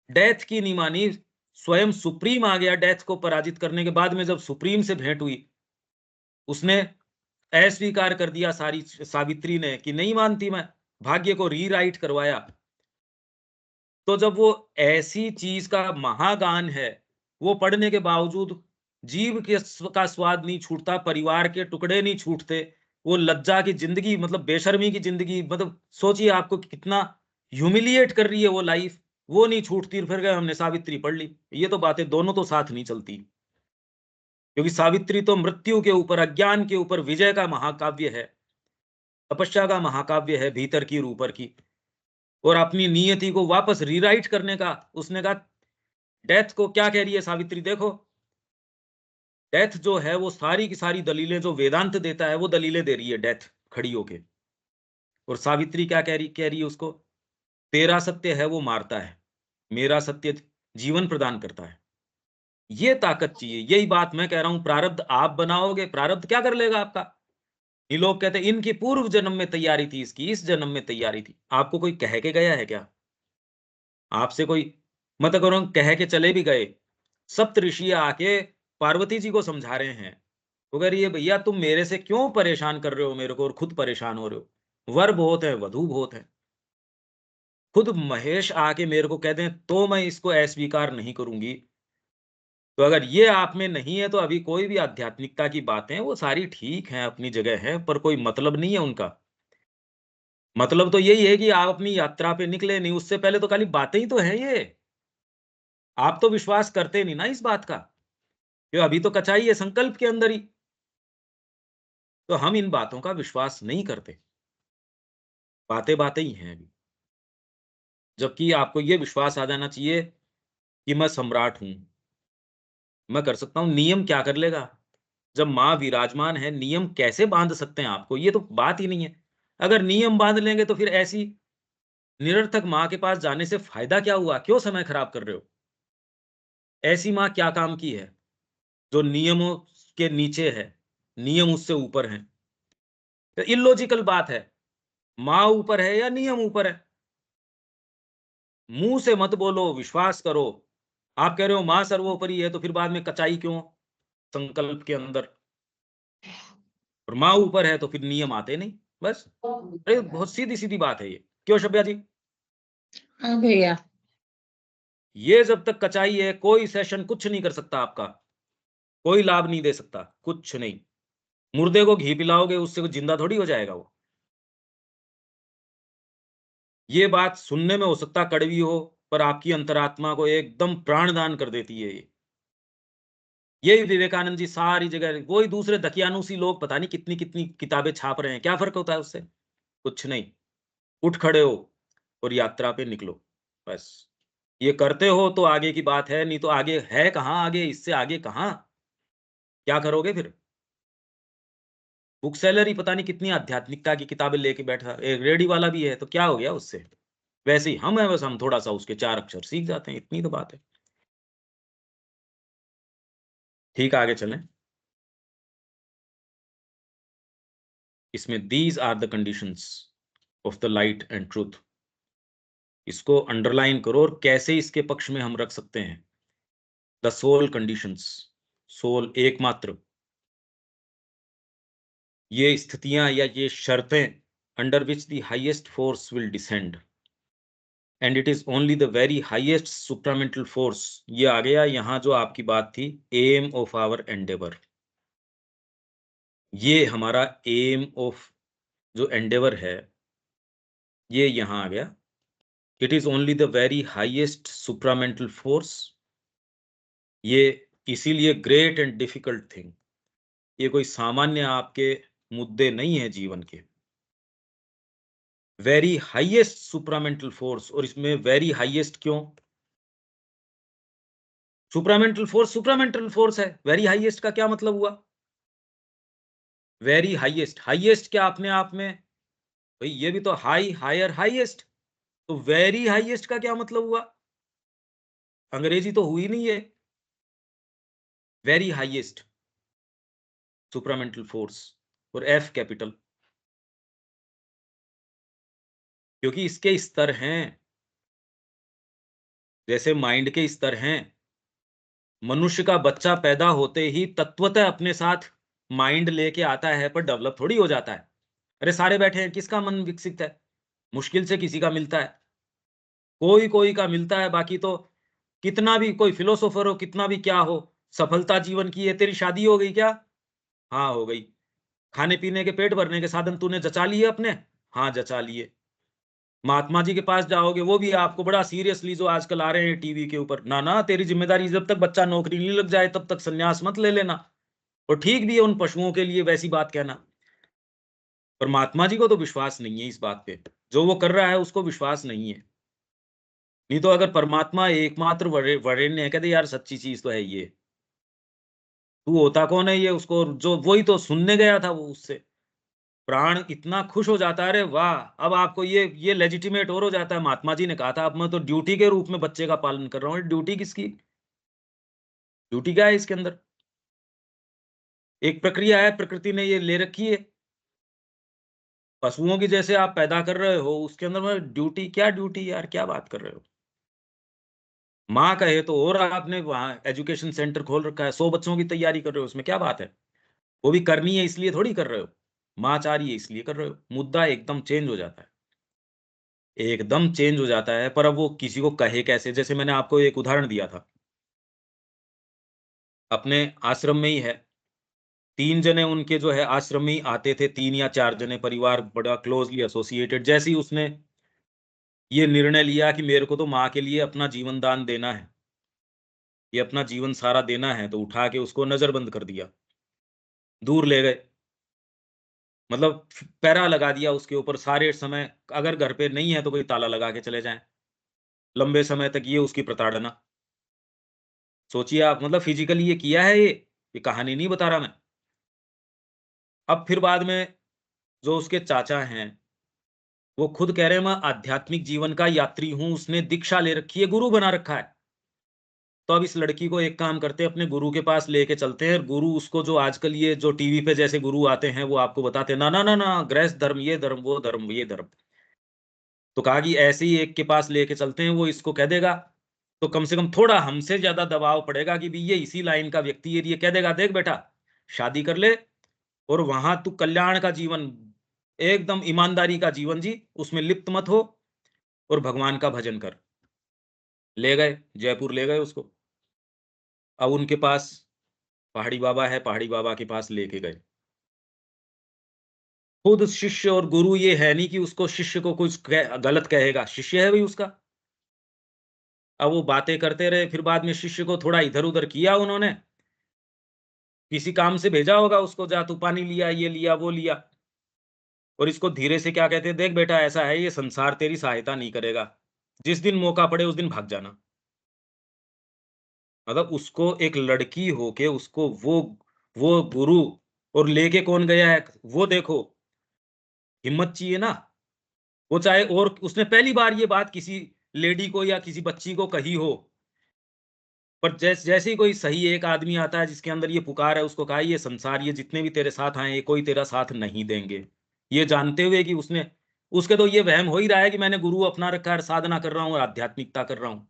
डेथ की नहीं मानी, स्वयं सुप्रीम आ गया डेथ को पराजित करने के बाद में। जब सुप्रीम से भेंट हुई, उसने अस्वीकार कर दिया सारी, सावित्री ने, कि नहीं मानती मैं, भाग्य को रीराइट करवाया। तो जब वो ऐसी चीज का महागान है, वो पढ़ने के बावजूद जीव के का स्वाद नहीं छूटता, परिवार के टुकड़े नहीं छूटते, वो लज्जा की जिंदगी, मतलब बेशर्मी की जिंदगी, मतलब सोचिए आपको कि कितना ह्यूमिलिएट कर रही है वो लाइफ, वो नहीं छूटती, फिर गए हमने सावित्री पढ़ ली। ये तो बातें दोनों तो साथ नहीं चलती, क्योंकि सावित्री तो मृत्यु के ऊपर, अज्ञान के ऊपर विजय का महाकाव्य है, तपस्या का महाकाव्य है, भीतर की और ऊपर की, और अपनी नियति को वापस रीराइट करने का। उसने कहा डेथ को क्या कह रही है सावित्री, देखो डेथ जो है वो सारी की सारी दलीलें जो वेदांत देता है वो दलीलें दे रही है डेथ खड़ी होके। और सावित्री क्या कह रही है उसको, तेरा सत्य है वो मारता है, मेरा सत्य जीवन प्रदान करता है। ये ताकत चाहिए। यही बात मैं कह रहा हूं, प्रारब्ध आप बनाओगे, प्रारब्ध क्या कर लेगा आपका। ये लोग कहते हैं इनकी पूर्व जन्म में तैयारी थी, इसकी इस जन्म में तैयारी थी। आपको कोई कह के गया है क्या? आपसे कोई, मत करो कह के चले भी गए, सप्त ऋषि आके पार्वती जी को समझा रहे हैं, अगर ये भैया तुम मेरे से क्यों परेशान कर रहे हो मेरे को, और खुद परेशान हो रहे हो, वर बहुत है, वधु बहुत है। खुद महेश आके मेरे को कह दें तो मैं इसको अस्वीकार नहीं करूंगी। तो अगर ये आप में नहीं है तो अभी कोई भी आध्यात्मिकता की बातें वो सारी ठीक हैं, अपनी जगह है, पर कोई मतलब नहीं है उनका। मतलब तो यही है कि आप अपनी यात्रा पे निकले नहीं, उससे पहले तो खाली बातें ही तो हैं ये। आप तो विश्वास करते नहीं ना इस बात का, कि अभी तो कचाई है संकल्प के अंदर ही। तो हम इन बातों का विश्वास नहीं करते, बातें बातें ही हैं अभी। जबकि आपको ये विश्वास आ जाना चाहिए कि मैं सम्राट हूं, मैं कर सकता हूं। नियम क्या कर लेगा? जब माँ विराजमान है, नियम कैसे बांध सकते हैं आपको? ये तो बात ही नहीं है। अगर नियम बांध लेंगे तो फिर ऐसी निरर्थक माँ के पास जाने से फायदा क्या हुआ? क्यों समय खराब कर रहे हो? ऐसी माँ क्या काम की है जो नियमों के नीचे है, नियम उससे ऊपर हैं? तो इलॉजिकल बात है। माँ ऊपर है या नियम ऊपर है? मुंह से मत बोलो, विश्वास करो। आप कह रहे हो माँ सर्वोपरि है, तो फिर बाद में कचाई क्यों संकल्प के अंदर? और माँ ऊपर है तो फिर नियम आते नहीं, बस। अरे बहुत सीधी सीधी बात है ये। क्यों शब्या जी? हाँ भैया। ये जब तक कचाई है, कोई सेशन कुछ नहीं कर सकता आपका, कोई लाभ नहीं दे सकता, कुछ नहीं। मुर्दे को घी पिलाओगे, उससे वो जिंदा थोड़ी हो जाएगा वो। ये बात सुनने में हो सकता कड़वी हो, पर आपकी अंतरात्मा को एकदम प्राणदान कर देती है ये। यही विवेकानंद जी सारी जगह, वही दूसरे दकियानुसी लोग पता नहीं कितनी कितनी किताबें छाप रहे हैं, क्या फर्क होता है उससे? कुछ नहीं। उठ खड़े हो और यात्रा पे निकलो, बस। ये करते हो तो आगे की बात है, नहीं तो आगे है कहाँ, आगे इससे आगे कहाँ? क्या करोगे फिर? बुक सेलर ही पता नहीं कितनी आध्यात्मिकता की किताबें लेके बैठा, एक रेडी वाला भी है, तो क्या हो गया उससे? वैसे ही हम है, बस हम थोड़ा सा उसके 4 अक्षर सीख जाते हैं, इतनी तो बात है। ठीक, आगे चलें। इसमें these are the conditions of the light and truth. इसको अंडरलाइन करो, और कैसे इसके पक्ष में हम रख सकते हैं। द सोल कंडीशंस, सोल एकमात्र, ये स्थितियां या ये शर्तें under which the highest force will descend, and it is only the very highest supramental force. ये आ गया यहां जो आपकी बात थी, एम ऑफ आवर एंडेवर। ये हमारा एम ऑफ जो एंडेवर है, ये यहां आ गया। It is only the very highest supramental force. ये इसीलिए ग्रेट एंड डिफिकल्ट थिंग, ये कोई सामान्य आपके मुद्दे नहीं है जीवन के। वेरी हाईएस्ट सुप्रामेंटल फोर्स, और इसमें वेरी हाईएस्ट क्यों? सुप्रामेंटल फोर्स है, वेरी हाईएस्ट का क्या मतलब हुआ? वेरी हाईएस्ट, हाईएस्ट क्या अपने आप में? भाई ये भी तो हाई, हायर, हाईएस्ट। तो वेरी हाईएस्ट का क्या मतलब हुआ? अंग्रेजी तो हुई नहीं है। वेरी हाईएस्ट सुप्रामेंटल फोर्स, और एफ कैपिटल, क्योंकि इसके स्तर हैं, जैसे माइंड के स्तर हैं। मनुष्य का बच्चा पैदा होते ही तत्वतः अपने साथ माइंड लेके आता है, पर डेवलप थोड़ी हो जाता है। अरे सारे बैठे हैं, किसका मन विकसित है? मुश्किल से किसी का मिलता है, कोई कोई का मिलता है। बाकी तो कितना भी कोई फिलोसोफर हो, कितना भी क्या हो, सफलता जीवन की है। तेरी शादी हो गई क्या? हाँ हो गई। खाने पीने के, पेट भरने के साधन तूने जचा लिए अपने? हाँ जचा लिए। महात्मा जी के पास जाओगे, वो भी आपको बड़ा सीरियसली, जो आजकल आ रहे हैं टीवी के ऊपर, ना ना तेरी जिम्मेदारी, जब तक बच्चा नौकरी नहीं लग जाए तब तक संन्यास मत ले लेना। और ठीक भी है उन पशुओं के लिए वैसी बात कहना, पर महात्मा जी को तो विश्वास नहीं है इस बात पे। जो वो कर रहा है उसको विश्वास नहीं है। नहीं तो अगर परमात्मा एकमात्र वरेण्य है, कहते यार सच्ची चीज तो है ये, तू होता कौन है ये, उसको जो वही तो सुनने गया था वो, उससे प्राण इतना खुश हो जाता है, अरे वाह। अब आपको ये लेजिटिमेट और हो जाता है। महात्मा जी ने कहा था अब मैं तो ड्यूटी के रूप में बच्चे का पालन कर रहा हूँ। ड्यूटी किसकी? ड्यूटी क्या है इसके अंदर? एक प्रक्रिया है, प्रकृति ने ये ले रखी है। पशुओं की जैसे आप पैदा कर रहे हो, उसके अंदर में ड्यूटी, क्या ड्यूटी यार, क्या बात कर रहे हो? माँ कहे तो, और आपने वहाँ एजुकेशन सेंटर खोल रखा है, 100 बच्चों की तैयारी कर रहे हो, उसमें क्या बात है? वो भी करनी है इसलिए थोड़ी कर रहे हो, माँ चाह रही है इसलिए कर रहे हो। मुद्दा एकदम चेंज हो जाता है, एकदम चेंज हो जाता है। पर अब वो किसी को कहे कैसे? जैसे मैंने आपको एक उदाहरण दिया था, अपने आश्रम में ही है, 3 जने उनके जो है आश्रम में ही आते थे, 3 या 4 जने, परिवार बड़ा क्लोज़ली एसोसिएटेड। जैसे ही उसने ये निर्णय लिया कि मेरे को तो माँ के लिए अपना जीवन दान देना है, ये अपना जीवन सारा देना है, तो उठा के उसको नज़रबंद कर दिया, दूर ले गए। मतलब पहरा लगा दिया उसके ऊपर सारे समय, अगर घर पे नहीं है तो कोई ताला लगा के चले जाएँ। लंबे समय तक ये उसकी प्रताड़ना। सोचिए आप, मतलब फिज़िकली ये किया है ये कहानी नहीं बता रहा मैं। अब फिर बाद में जो उसके चाचा हैं, वो खुद कह रहे हैं मैं आध्यात्मिक जीवन का यात्री हूँ, उसने दीक्षा ले रखी है, गुरु बना रखा है। तो अब इस लड़की को एक काम करते हैं, अपने गुरु के पास लेके चलते हैं। गुरु उसको, जो आजकल ये जो टीवी पे जैसे गुरु आते हैं, वो आपको बताते हैं, ना, ना, ना, ना, गृहस्थ धर्म, ये धर्म, वो धर्म, ये धर्म। तो कहा कि ऐसे ही एक के पास लेके चलते हैं, वो इसको कह देगा, तो कम से कम थोड़ा हमसे ज़्यादा दबाव पड़ेगा कि भई ये इसी लाइन का व्यक्ति है। ये कह देगा, देख बेटा, शादी कर ले और वहाँ तू कल्याण का जीवन, एकदम ईमानदारी का जीवन जी, उसमें लिप्त मत हो और भगवान का भजन कर। ले गए, जयपुर ले गए उसको। अब उनके पास पहाड़ी बाबा है, पहाड़ी बाबा के पास लेके गए। खुद शिष्य और गुरु, ये है नहीं कि उसको शिष्य को कुछ गलत कहेगा, शिष्य है भाई उसका। अब वो बातें करते रहे, फिर बाद में शिष्य को थोड़ा इधर-उधर किया उन्होंने, किसी काम से भेजा होगा उसको, जा तू पानी लिया, ये लिया, वो लिया। और इसको धीरे से क्या कहते हैं, देख बेटा ऐसा है, ये संसार तेरी सहायता नहीं करेगा। जिस दिन मौका पड़े उस दिन भाग जाना। मतलब उसको एक लड़की होके उसको वो गुरु, और लेके कौन गया है, वो देखो, हिम्मत चाहिए ना। वो चाहे, और उसने पहली बार ये बात किसी लेडी को या किसी बच्ची को कही हो, पर जैसे ही कोई सही एक आदमी आता है जिसके अंदर ये पुकार है, उसको कहा ये संसार, ये जितने भी तेरे साथ आए, ये कोई तेरा साथ नहीं देंगे। ये जानते हुए कि उसने, उसके तो ये वहम हो ही रहा है कि मैंने गुरु अपना रखा है, साधना कर रहा हूँ और आध्यात्मिकता कर रहा हूँ।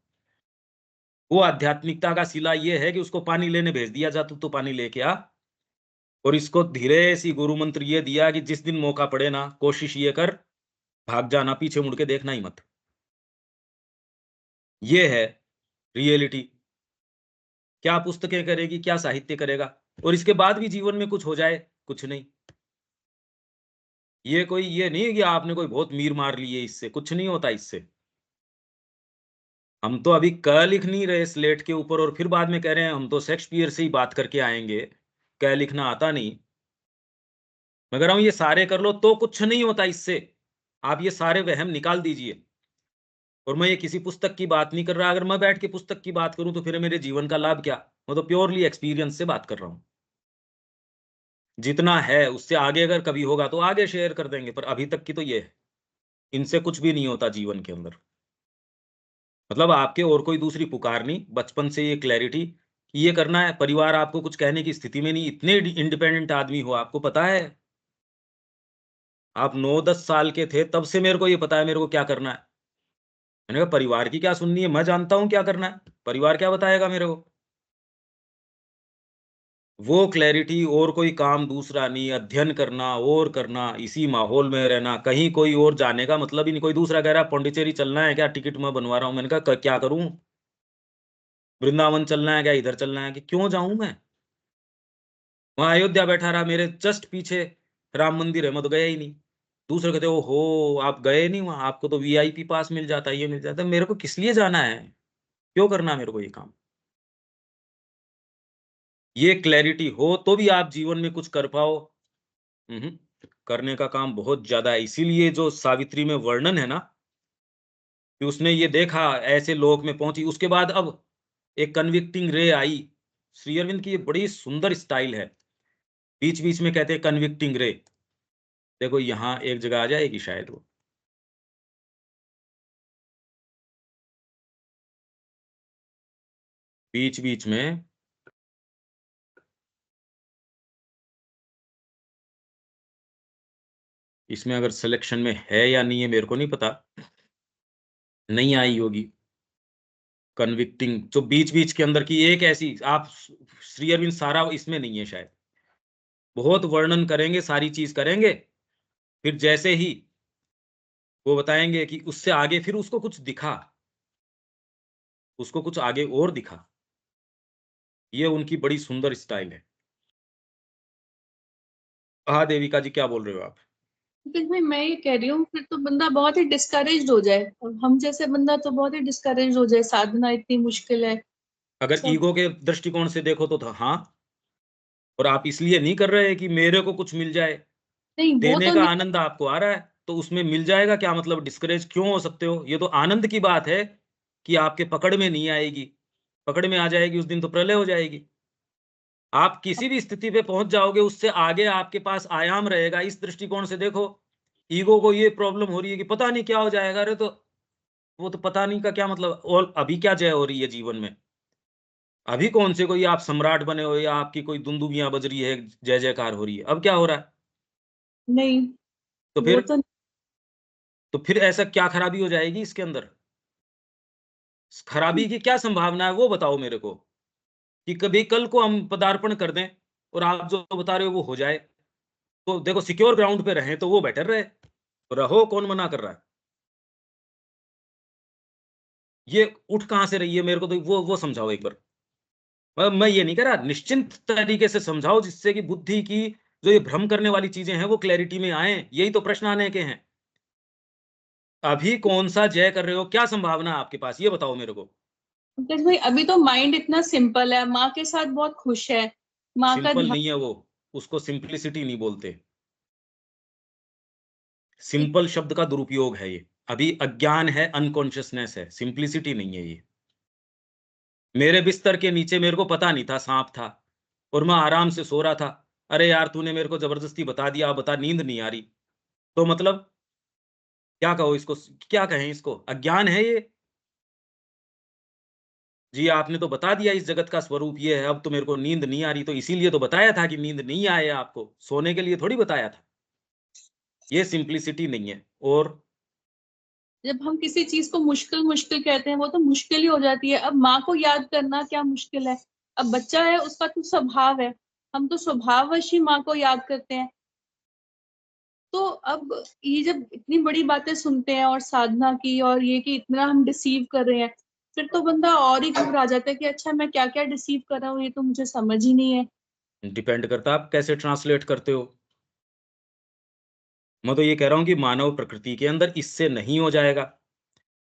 वो आध्यात्मिकता का सिला ये है कि उसको पानी लेने भेज दिया, जा तू तो पानी लेके आ। और इसको धीरे सी गुरु मंत्र ये दिया कि जिस दिन मौका पड़े ना, कोशिश ये कर, भाग जाना, पीछे मुड़ के देखना ही मत। ये है रियलिटी। क्या पुस्तकें करेगी, क्या साहित्य करेगा, और इसके बाद भी जीवन में कुछ हो जाए, कुछ नहीं। ये कोई ये नहीं है कि आपने कोई बहुत मीर मार ली है, इससे कुछ नहीं होता इससे। हम तो अभी क लिख नहीं रहे स्लेट के ऊपर, और फिर बाद में कह रहे हैं हम तो शेक्सपियर से ही बात करके आएँगे, क लिखना आता नहीं। मैं कह रहा हूँ ये सारे कर लो तो कुछ नहीं होता इससे। आप ये सारे वहम निकाल दीजिए। और मैं ये किसी पुस्तक की बात नहीं कर रहा, अगर मैं बैठ के पुस्तक की बात करूँ तो फिर मेरे जीवन का लाभ क्या? मैं तो प्योरली एक्सपीरियंस से बात कर रहा हूँ। जितना है उससे आगे अगर कभी होगा तो आगे शेयर कर देंगे, पर अभी तक की तो ये है। इनसे कुछ भी नहीं होता जीवन के अंदर। मतलब आपके और कोई दूसरी पुकार नहीं, बचपन से ये क्लैरिटी कि ये करना है, परिवार आपको कुछ कहने की स्थिति में नहीं, इतने इंडिपेंडेंट आदमी हो, आपको पता है। आप 9-10 साल के थे तब से मेरे को ये पता है मेरे को क्या करना है। मैंने कहा परिवार की क्या सुननी है, मैं जानता हूँ क्या करना है, परिवार क्या बताएगा मेरे को। वो क्लैरिटी, और कोई काम दूसरा नहीं, अध्ययन करना और करना, इसी माहौल में रहना, कहीं कोई और जाने का मतलब ही नहीं। कोई दूसरा कह रहा है पौंडीचेरी चलना है क्या, टिकट मैं बनवा रहा हूँ। मैंने कहा क्या करूँ? वृंदावन चलना है क्या, इधर चलना है कि क्यों जाऊँ मैं? वहाँ अयोध्या बैठा रहा, मेरे जस्ट पीछे राम मंदिर है, मैं तो गया ही नहीं। दूसरे कहते ओहो आप गए नहीं वहाँ, आपको तो वीआईपी पास मिल जाता है, ये मिल जाता है। मेरे को किस लिए जाना है? क्यों करना है मेरे को ये काम? ये क्लैरिटी हो तो भी आप जीवन में कुछ कर पाओ। करने का काम बहुत ज़्यादा है। इसीलिए जो सावित्री में वर्णन है ना, कि उसने ये देखा ऐसे लोक में पहुँची, उसके बाद अब एक कन्विक्टिंग रे आई। श्री अरविंद की ये बड़ी सुंदर स्टाइल है। बीच-बीच में कहते हैं कन्विक्टिंग रे। देखो यहाँ एक जगह आ जाएगी शायद वो। बीच-बीच में इसमें अगर सिलेक्शन में है या नहीं है मेरे को नहीं पता, नहीं आई होगी। कन्विक्टिंग जो बीच बीच के अंदर की एक ऐसी, आप श्री अरविंद सारा इसमें नहीं है शायद। बहुत वर्णन करेंगे, सारी चीज करेंगे, फिर जैसे ही वो बताएंगे कि उससे आगे फिर उसको कुछ दिखा, उसको कुछ आगे और दिखा। ये उनकी बड़ी सुंदर स्टाइल है। हाँ देविका जी, क्या बोल रहे हो आप? लेकिन भाई मैं ये कह रही हूँ, फिर तो बंदा बहुत ही डिस्करेज हो जाए, और हम जैसे बंदा तो बहुत ही डिस्करेज हो जाए, साधना इतनी मुश्किल है अगर सब। ईगो के दृष्टिकोण से देखो तो हाँ, और आप इसलिए नहीं कर रहे हैं कि मेरे को कुछ मिल जाए, नहीं वो देने तो का नहीं। आनंद आपको आ रहा है तो उसमें मिल जाएगा, क्या मतलब डिस्करेज क्यों हो सकते हो? ये तो आनंद की बात है कि आपके पकड़ में नहीं आएगी। पकड़ में आ जाएगी उस दिन तो प्रलय हो जाएगी। आप किसी भी स्थिति पे पहुंच जाओगे, उससे आगे आपके पास आयाम रहेगा। इस दृष्टिकोण से देखो, ईगो को ये प्रॉब्लम हो रही है कि पता नहीं क्या हो जाएगा। अरे तो वो तो पता नहीं का क्या मतलब, और अभी क्या जय हो रही है जीवन में? अभी कौन से कोई आप सम्राट बने हो या आपकी कोई दुंदुभियां बज रही है, जय जयकार हो रही है? अब क्या हो रहा है? नहीं तो वो फिर तो तो फिर ऐसा क्या खराबी हो जाएगी इसके अंदर? खराबी की क्या संभावना है वो बताओ मेरे को, कि कभी कल को हम पदार्पण कर दें और आप जो बता रहे हो वो हो जाए। तो देखो, सिक्योर ग्राउंड पे रहें तो वो बेटर रहे। रहो, कौन मना कर रहा है? ये उठ कहां से रही है मेरे को तो वो समझाओ एक बार। मैं ये नहीं कह रहा, निश्चिंत तरीके से समझाओ जिससे कि बुद्धि की जो ये भ्रम करने वाली चीजें हैं वो क्लैरिटी में आए। यही तो प्रश्न आने के हैं। अभी कौन सा जय कर रहे हो, क्या संभावना है आपके पास, ये बताओ मेरे को। पंकज भाई, अभी तो माइंड इतना सिंपल है, माँ के साथ बहुत खुश है, माँ का सिंपल ध्यान। नहीं है वो, उसको सिंप्लिसिटी नहीं बोलते। एक सिंपल शब्द का दुरुपयोग है ये। अभी अज्ञान है, अनकॉन्शियसनेस है, सिंप्लिसिटी नहीं है ये। मेरे बिस्तर के नीचे मेरे को पता नहीं था सांप था, और मैं आराम से सो रहा था। अरे यार, तूने मेरे को जबरदस्ती बता दिया, अब बता, नींद नहीं आ रही। तो मतलब क्या कहो इसको, क्या कहें इसको? अज्ञान है ये। जी आपने तो बता दिया इस जगत का स्वरूप ये है, अब तो मेरे को नींद नहीं आ रही, तो इसीलिए तो बताया था कि नींद नहीं आए आपको, सोने के लिए थोड़ी बताया था। ये सिंप्लिसिटी नहीं है। और जब हम किसी चीज को मुश्किल मुश्किल कहते हैं, वो तो मुश्किल ही हो जाती है। अब माँ को याद करना क्या मुश्किल है? अब बच्चा है, उसका तो स्वभाव है, हम तो स्वभाववश ही माँ को याद करते हैं। तो अब ये जब इतनी बड़ी बातें सुनते हैं और साधना की, और ये कि इतना हम डिसीव कर रहे हैं, फिर तो बंदा और ही घबरा जाता है कि अच्छा मैं क्या क्या डिसीव कर रहा हूँ, ये तो मुझे समझ ही नहीं है। डिपेंड करता है आप कैसे ट्रांसलेट करते हो। मैं तो ये कह रहा हूँ कि मानव प्रकृति के अंदर इससे नहीं हो जाएगा।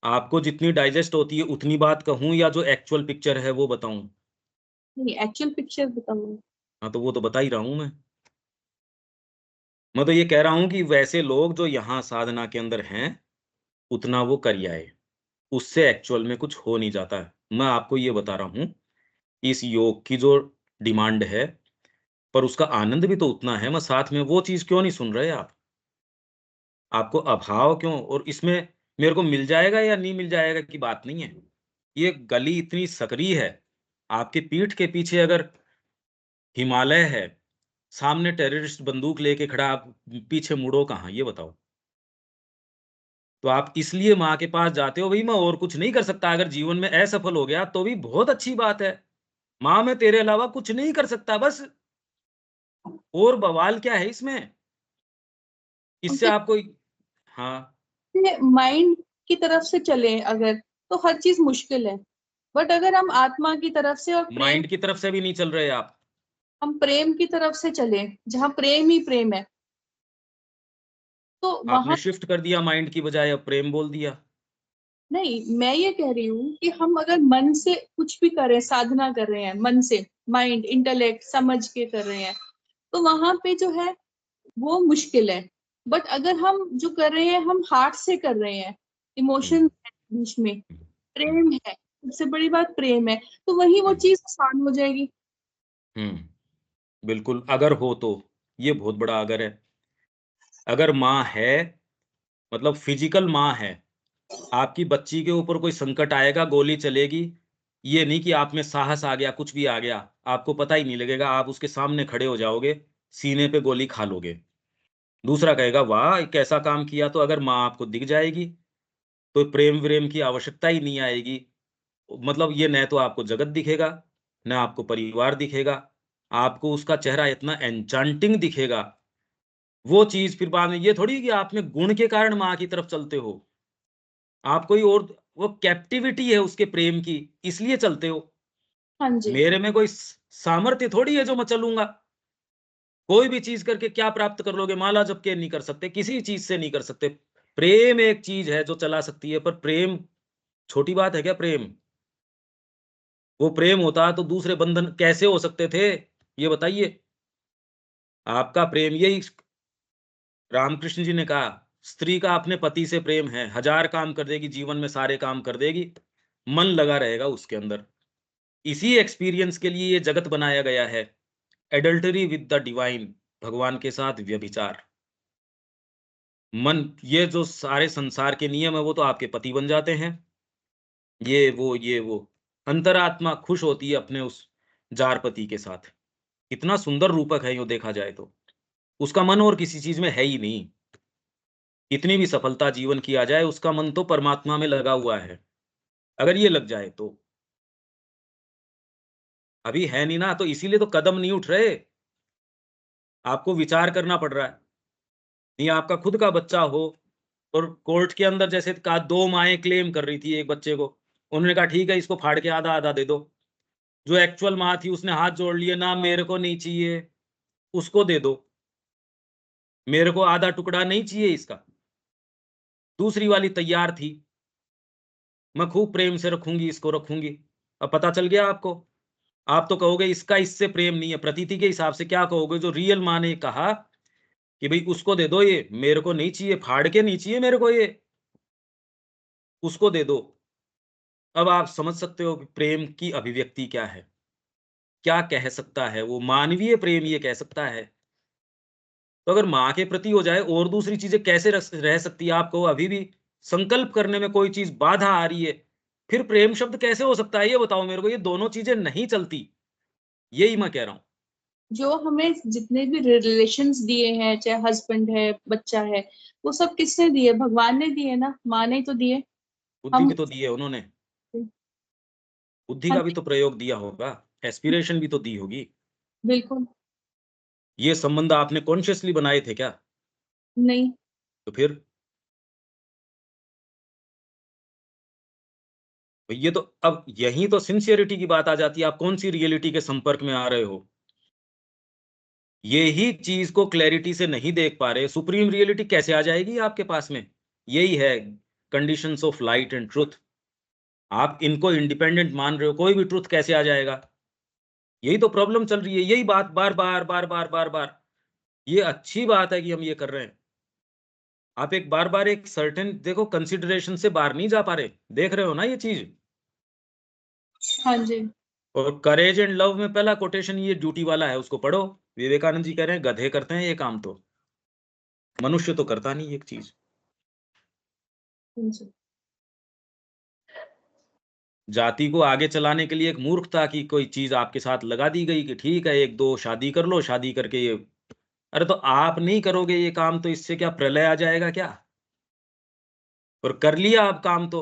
आपको जितनी डाइजेस्ट होती है उतनी बात कहूं, या जो एक्चुअल पिक्चर है वो बताऊं? नहीं, एक्चुअल पिक्चर बताऊँ। हाँ, तो वो तो बता ही रहा हूं मैं। मैं तो ये कह रहा हूं कि वैसे लोग जो यहाँ साधना के अंदर हैं, उतना वो कर आए, उससे एक्चुअल में कुछ हो नहीं जाता है। मैं आपको ये बता रहा हूँ, इस योग की जो डिमांड है, पर उसका आनंद भी तो उतना है। मैं साथ में वो चीज क्यों नहीं सुन रहे आप? आपको अभाव क्यों? और इसमें मेरे को मिल जाएगा या नहीं मिल जाएगा की बात नहीं है। ये गली इतनी सकरी है, आपके पीठ के पीछे अगर हिमालय है, सामने टेररिस्ट बंदूक लेके खड़ा, आप पीछे मुड़ो कहाँ, ये बताओ? तो आप इसलिए माँ के पास जाते हो, भाई मैं और कुछ नहीं कर सकता, अगर जीवन में असफल हो गया तो भी बहुत अच्छी बात है। माँ, मैं तेरे अलावा कुछ नहीं कर सकता बस। और बवाल क्या है इसमें? इससे आपको, हाँ, माइंड की तरफ से चले अगर, तो हर चीज मुश्किल है। बट अगर हम आत्मा की तरफ से और प्रेम, माइंड की तरफ से भी नहीं चल रहे आप। हम प्रेम की तरफ से चले, जहाँ प्रेम ही प्रेम है, तो आपने वहां। शिफ्ट कर दिया, माइंड की बजाय अब प्रेम बोल दिया। नहीं, मैं ये कह रही हूँ कि हम अगर मन से कुछ भी कर रहे हैं, साधना कर रहे हैं मन से, माइंड इंटेलेक्ट समझ के कर रहे हैं, तो वहां पे जो है वो मुश्किल है। बट अगर हम जो कर रहे हैं, हम हार्ट से कर रहे हैं, हम्म, इमोशन है बीच में, हम्म, प्रेम है, सबसे बड़ी बात प्रेम है, तो वही वो हम्म, चीज आसान हो जाएगी। बिल्कुल, अगर हो तो, ये बहुत बड़ा अगर है। अगर माँ है, मतलब फिजिकल माँ है, आपकी बच्ची के ऊपर कोई संकट आएगा, गोली चलेगी, ये नहीं कि आप में साहस आ गया, कुछ भी आ गया, आपको पता ही नहीं लगेगा, आप उसके सामने खड़े हो जाओगे, सीने पे गोली खा लोगे। दूसरा कहेगा वाह एक ऐसा काम किया, तो अगर माँ आपको दिख जाएगी तो प्रेम व्रेम की आवश्यकता ही नहीं आएगी। मतलब ये न तो आपको जगत दिखेगा, न आपको परिवार दिखेगा, आपको उसका चेहरा इतना एन्चांटिंग दिखेगा, वो चीज़ फिर बाद में ये थोड़ी कि आप में गुण के कारण माँ की तरफ चलते हो। आप कोई और वो कैप्टिविटी है उसके प्रेम की, इसलिए चलते हो। हाँ जी। मेरे में कोई सामर्थ्य थोड़ी है जो मैं चलूँगा। कोई भी चीज़ करके क्या प्राप्त कर लोगे? माला जप के नहीं कर सकते, किसी चीज़ से नहीं कर सकते। प्रेम एक चीज़ है जो चला सकती है, पर प्रेम छोटी बात है क्या प्रेम? वो प्रेम होता तो दूसरे बंधन कैसे हो सकते थे? ये बताइए। आपका प्रेम यही रामकृष्ण जी ने कहा, स्त्री का अपने पति से प्रेम है, 1000 काम कर देगी, जीवन में सारे काम कर देगी, मन लगा रहेगा उसके अंदर। इसी एक्सपीरियंस के लिए ये जगत बनाया गया है। एडल्टरी विद द डिवाइन, भगवान के साथ व्यभिचार। मन ये जो सारे संसार के नियम है वो तो आपके पति बन जाते हैं। ये वो अंतरात्मा खुश होती है अपने उस जार पति के साथ। कितना सुंदर रूपक है यूँ देखा जाए तो। उसका मन और किसी चीज़ में है ही नहीं। कितनी भी सफलता जीवन की आ जाए, उसका मन तो परमात्मा में लगा हुआ है। अगर ये लग जाए तो। अभी है नहीं ना, तो इसीलिए तो कदम नहीं उठ रहे। आपको विचार करना पड़ रहा है। नहीं आपका खुद का बच्चा हो और कोर्ट के अंदर जैसे कहा 2 माएँ क्लेम कर रही थी एक बच्चे को। उन्होंने कहा ठीक है इसको फाड़ के आधा-आधा दे दो। जो एक्चुअल माँ थी उसने हाथ जोड़ लिए, ना मेरे को नहीं चाहिए, उसको दे दो। मेरे को आधा टुकड़ा नहीं चाहिए इसका। दूसरी वाली तैयार थी, मैं खूब प्रेम से रखूँगी, इसको रखूँगी। अब पता चल गया आपको। आप तो कहोगे इसका इससे प्रेम नहीं है, प्रतीति के हिसाब से क्या कहोगे? जो रियल माँ ने कहा कि भई उसको दे दो ये, मेरे को नहीं चाहिए, फाड़ के नहीं चाहिए मेरे को ये, उसको दे दो। अब आप समझ सकते हो कि प्रेम की अभिव्यक्ति क्या है? क्या कह सकता है वो? मानवीय प्रेम ये कह सकता है। तो अगर माँ के प्रति हो जाए और दूसरी चीज़ें कैसे रह सकती है? आपको अभी भी संकल्प करने में कोई चीज़ बाधा आ रही है, फिर प्रेम शब्द कैसे हो सकता है? ये बताओ मेरे को, ये दोनों चीज़ें नहीं चलती। यही मैं कह रहा हूँ। जो हमें जितने भी रिलेशंस दिए हैं, चाहे हस्बैंड है, बच्चा है, वो सब किसने दिए? भगवान ने दिए ना, माँ ने तो दिए। बुद्धि हम भी तो दी है उन्होंने। बुद्धि हाँ का भी जी, तो प्रयोग दिया होगा, एस्पिरेशन भी तो दी होगी। बिल्कुल ये संबंध आपने कॉन्शियसली बनाए थे क्या? नहीं। तो फिर? तो ये तो अब यही तो सिंसियरिटी की बात आ जाती है, आप कौन-सी रियलिटी के संपर्क में आ रहे हो? यही चीज़ को क्लैरिटी से नहीं देख पा रहे, सुप्रीम रियलिटी कैसे आ जाएगी आपके पास में? यही है conditions of light and truth. आप इनको इंडिपेंडेंट मान रहे हो, कोई भी ट्रुथ कैसे आ जाएगा? यही तो प्रॉब्लम चल रही है, यही बात बार-बार, बार-बार, बार-बार। ये अच्छी बात है कि हम ये कर रहे हैं। आप एक बार-बार एक सर्टेन देखो कंसिडरेशन से बाहर नहीं जा पा रहे। देख रहे हो ना ये चीज़? हाँ जी, और करेज एंड लव में पहला कोटेशन ये ड्यूटी वाला है, उसको पढ़ो। विवेकानंद जी कह रहे हैं गधे करते हैं ये काम तो। मनुष्य तो करता नहीं एक चीज़। हाँ जी। जाति को आगे चलाने के लिए एक मूर्खता की कोई चीज़ आपके साथ लगा दी गई कि ठीक है 1-2 शादी कर लो, शादी करके ये अरे तो आप नहीं करोगे ये काम तो इससे क्या प्रलय आ जाएगा क्या? और कर लिया अब काम तो।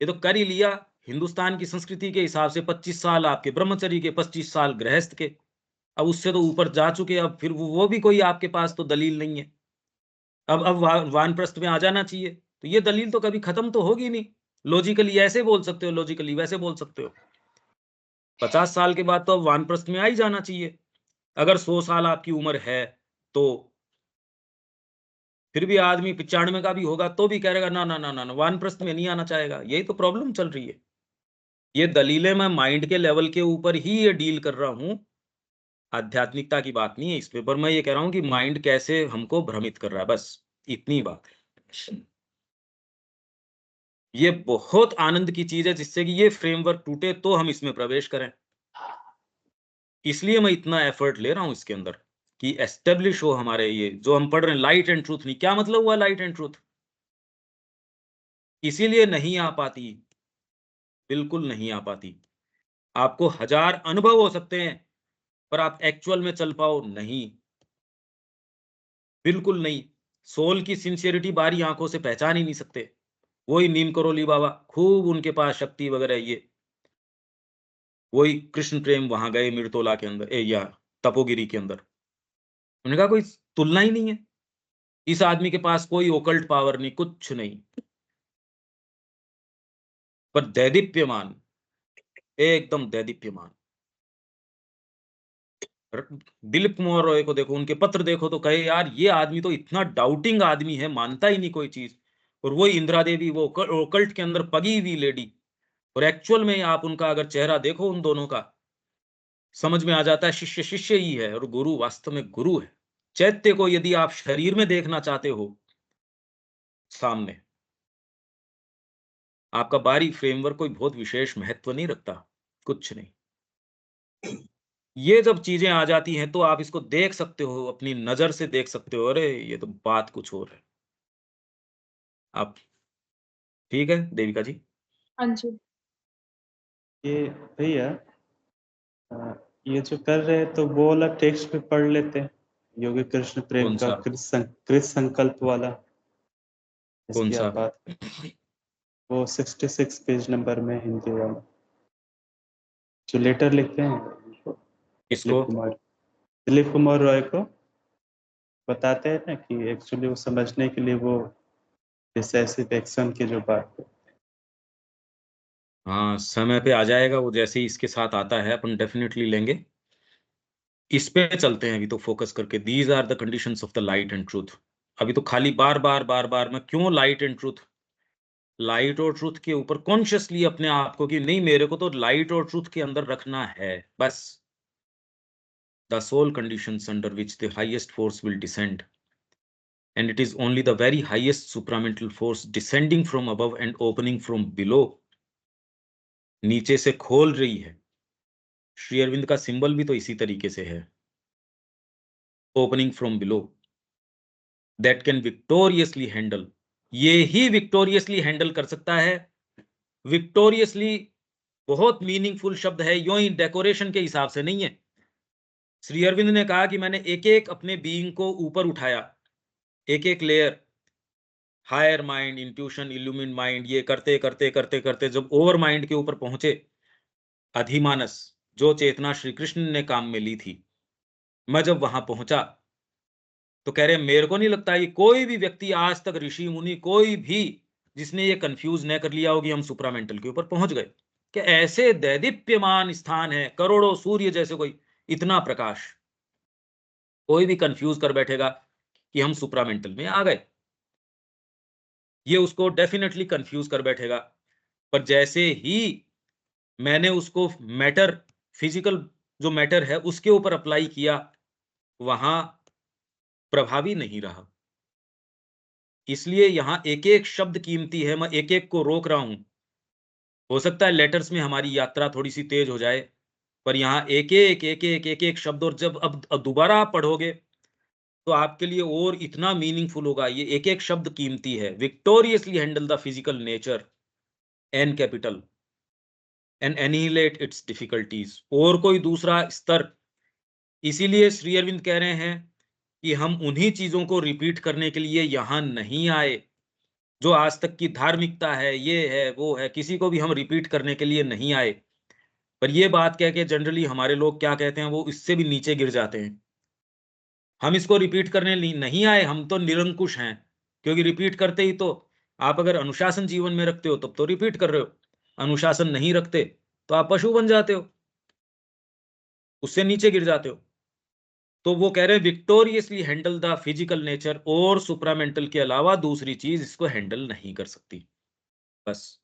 ये तो कर ही लिया। हिंदुस्तान की संस्कृति के हिसाब से 25 साल आपके ब्रह्मचर्य के, 25 साल गृहस्थ के। अब उससे तो ऊपर जा चुके, अब फिर वो भी कोई आपके पास तो दलील नहीं है। अब वानप्रस्थ में आ जाना चाहिए। तो ये दलील तो कभी खत्म तो होगी नहीं। लॉजिकली ऐसे बोल सकते हो, लॉजिकली वैसे बोल सकते हो। 50 साल के बाद तो अब वानप्रस्थ में आ ही जाना चाहिए। अगर 100 साल आपकी उम्र है, तो फिर भी आदमी 95 का भी होगा तो भी कहेगा ना, ना, ना, ना, ना वानप्रस्थ में नहीं आना चाहेगा। यही तो प्रॉब्लम चल रही है। ये दलीलें मैं माइंड के लेवल के ऊपर ही ये डील कर रहा हूँ। आध्यात्मिकता की बात नहीं है इस पे, पर मैं ये कह रहा हूँ कि माइंड कैसे हमको भ्रमित कर रहा है, बस इतनी बात है। ये बहुत आनंद की चीज़ है जिससे कि ये फ्रेमवर्क टूटे तो हम इसमें प्रवेश करें। इसलिए मैं इतना एफर्ट ले रहा हूँ इसके अंदर कि एस्टेब्लिश हो हमारे ये जो हम पढ़ रहे हैं लाइट एंड ट्रूथ। नहीं, क्या मतलब हुआ लाइट एंड ट्रूथ? इसीलिए नहीं आ पाती, बिल्कुल नहीं आ पाती। आपको 1000 अनुभव हो सकते हैं, पर आप एक्चुअल में चल पाओ नहीं। बिल्कुल नहीं। सोल की सिंसियरिटी बाहरी आंखों से पहचान ही नहीं सकते। वही नीम करोली बाबा, खूब उनके पास शक्ति वगैरह ये, वही कृष्ण प्रेम वहां गए मिर्तोला के अंदर या तपोगिरी के अंदर। उन्होंने कहा कोई तुलना ही नहीं है, इस आदमी के पास कोई ओकल्ट पावर नहीं, कुछ नहीं, पर दैदीप्यमान, एकदम दैदीप्यमान। दिलीप कुमार रॉय को देखो, उनके पत्र देखो तो कहे यार ये आदमी तो इतना डाउटिंग आदमी है, मानता ही नहीं कोई चीज। और वो इंदिरा देवी, वो ओकल्ट के अंदर पगी हुई लेडी, और एक्चुअल में आप उनका अगर चेहरा देखो उन दोनों का, समझ में आ जाता है शिष्य शिष्य ही है और गुरु वास्तव में गुरु है। चैत्य को यदि आप शरीर में देखना चाहते हो सामने, आपका बाहरी फ्रेमवर्क कोई बहुत विशेष महत्व नहीं रखता, कुछ नहीं। ये जब चीजें आ जाती हैं तो आप इसको देख सकते हो, अपनी नजर से देख सकते हो, अरे ये तो बात कुछ और है। आप ठीक है देविका जी? हाँ जी। ये भैया, ये जो कर रहे हैं तो वो वाला टेक्स्ट भी पढ़ लेते हैं, योगी कृष्ण प्रेम कौन का सा? कृत संकल्प वाला, कौन इसकी सा? आप बात, वो 66 पेज नंबर में हिंदी वाला, जो लेटर लिखते हैं इसको? दिलीप कुमार रॉय को बताते हैं ना कि एक्चुअली वो समझने के लिए वो डिसाइसिव एक्शन की जो बात है। हाँ, समय पे आ जाएगा वो, जैसे ही इसके साथ आता है अपन डेफिनेटली लेंगे। इस पे चलते हैं अभी तो फोकस करके, these are the conditions of the light and truth. अभी तो खाली बार बार बार बार मैं क्यों लाइट एंड ट्रूथ, लाइट और ट्रूथ के ऊपर कॉन्शियसली अपने आप को कि नहीं मेरे को तो लाइट और ट्रूथ के अंदर रखना है बस। The sole conditions under which the highest force will descend, and it is only the very highest supramental force descending from above and opening from below, नीचे से खोल रही है। श्री अरविंद का सिंबल भी तो इसी तरीके से है, opening from below, that can victoriously handle. ये ही विक्टोरियसली हैंडल कर सकता है। विक्टोरियसली बहुत मीनिंगफुल शब्द है, यूं ही डेकोरेशन के हिसाब से नहीं है। श्री अरविंद ने कहा कि मैंने एक एक अपने बीइंग को ऊपर उठाया, एक एक layer, higher mind, intuition, illumined mind, ये करते करते करते करते जब ओवर माइंड के ऊपर पहुंचे, अधिमानस, जो चेतना श्री कृष्ण ने काम में ली थी, मैं जब वहां पहुंचा तो कह रहे मेरे को नहीं लगता ये कोई भी व्यक्ति आज तक, ऋषि मुनि कोई भी, जिसने ये कंफ्यूज न कर लिया होगी हम सुप्रामेंटल के ऊपर पहुंच गए, कि ऐसे दैदीप्यमान स्थान है, करोड़ों सूर्य जैसे, कोई इतना प्रकाश, कोई भी कंफ्यूज कर बैठेगा कि हम सुप्रामेंटल में आ गए, ये उसको डेफिनेटली कंफ्यूज कर बैठेगा। पर जैसे ही मैंने उसको मैटर, फिजिकल जो मैटर है उसके ऊपर अप्लाई किया, वहां प्रभावी नहीं रहा। इसलिए यहां एक एक शब्द कीमती है, मैं एक एक को रोक रहा हूं। हो सकता है लेटर्स में हमारी यात्रा थोड़ी सी तेज हो जाए, पर यहाँ एक एक शब्द, और जब अब दोबारा आप पढ़ोगे तो आपके लिए और इतना मीनिंगफुल होगा। ये एक एक शब्द कीमती है। Victoriously handle the physical nature, an capital, and annihilate its difficulties, और कोई दूसरा स्तर। इसीलिए श्री अरविंद कह रहे हैं कि हम उन्हीं चीजों को रिपीट करने के लिए यहां नहीं आए, जो आज तक की धार्मिकता है, ये है वो है, किसी को भी हम रिपीट करने के लिए नहीं आए। पर ये बात कह के जनरली हमारे लोग क्या कहते हैं, वो इससे भी नीचे गिर जाते हैं। हम इसको रिपीट करने नहीं आए, हम तो निरंकुश हैं। क्योंकि रिपीट करते ही तो, आप अगर अनुशासन जीवन में रखते हो तब तो रिपीट कर रहे हो, अनुशासन नहीं रखते तो आप पशु बन जाते हो, उससे नीचे गिर जाते हो। तो वो कह रहे हैं विक्टोरियसली हैंडल द फिजिकल नेचर, और सुप्रामेंटल के अलावा दूसरी चीज इसको हैंडल नहीं कर सकती। बस।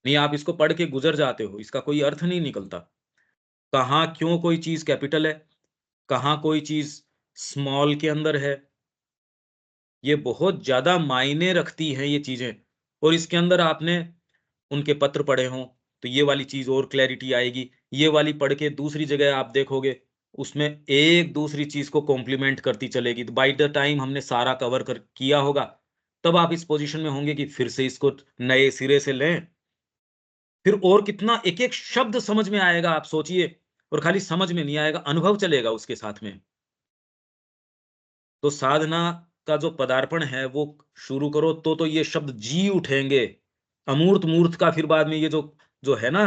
नहीं, आप इसको पढ़ के गुजर जाते हो, इसका कोई अर्थ नहीं निकलता। कहाँ क्यों कोई चीज कैपिटल है, कहाँ कोई चीज स्मॉल के अंदर है, ये बहुत ज्यादा मायने रखती हैं ये चीजें। और इसके अंदर आपने उनके पत्र पढ़े हों तो ये वाली चीज और क्लैरिटी आएगी। ये वाली पढ़ के दूसरी जगह आप देखोगे, उसमें एक दूसरी चीज को कॉम्प्लीमेंट करती चलेगी। तो बाय द टाइम हमने सारा कवर कर किया होगा, तब आप इस पोजीशन में होंगे कि फिर से इसको नए सिरे से लें। फिर और कितना एक एक शब्द समझ में आएगा, आप सोचिए। और खाली समझ में नहीं आएगा, अनुभव चलेगा उसके साथ में। तो साधना का जो पदार्पण है वो शुरू करो तो ये शब्द जी उठेंगे। अमूर्त मूर्त का फिर बाद में ये जो जो है ना,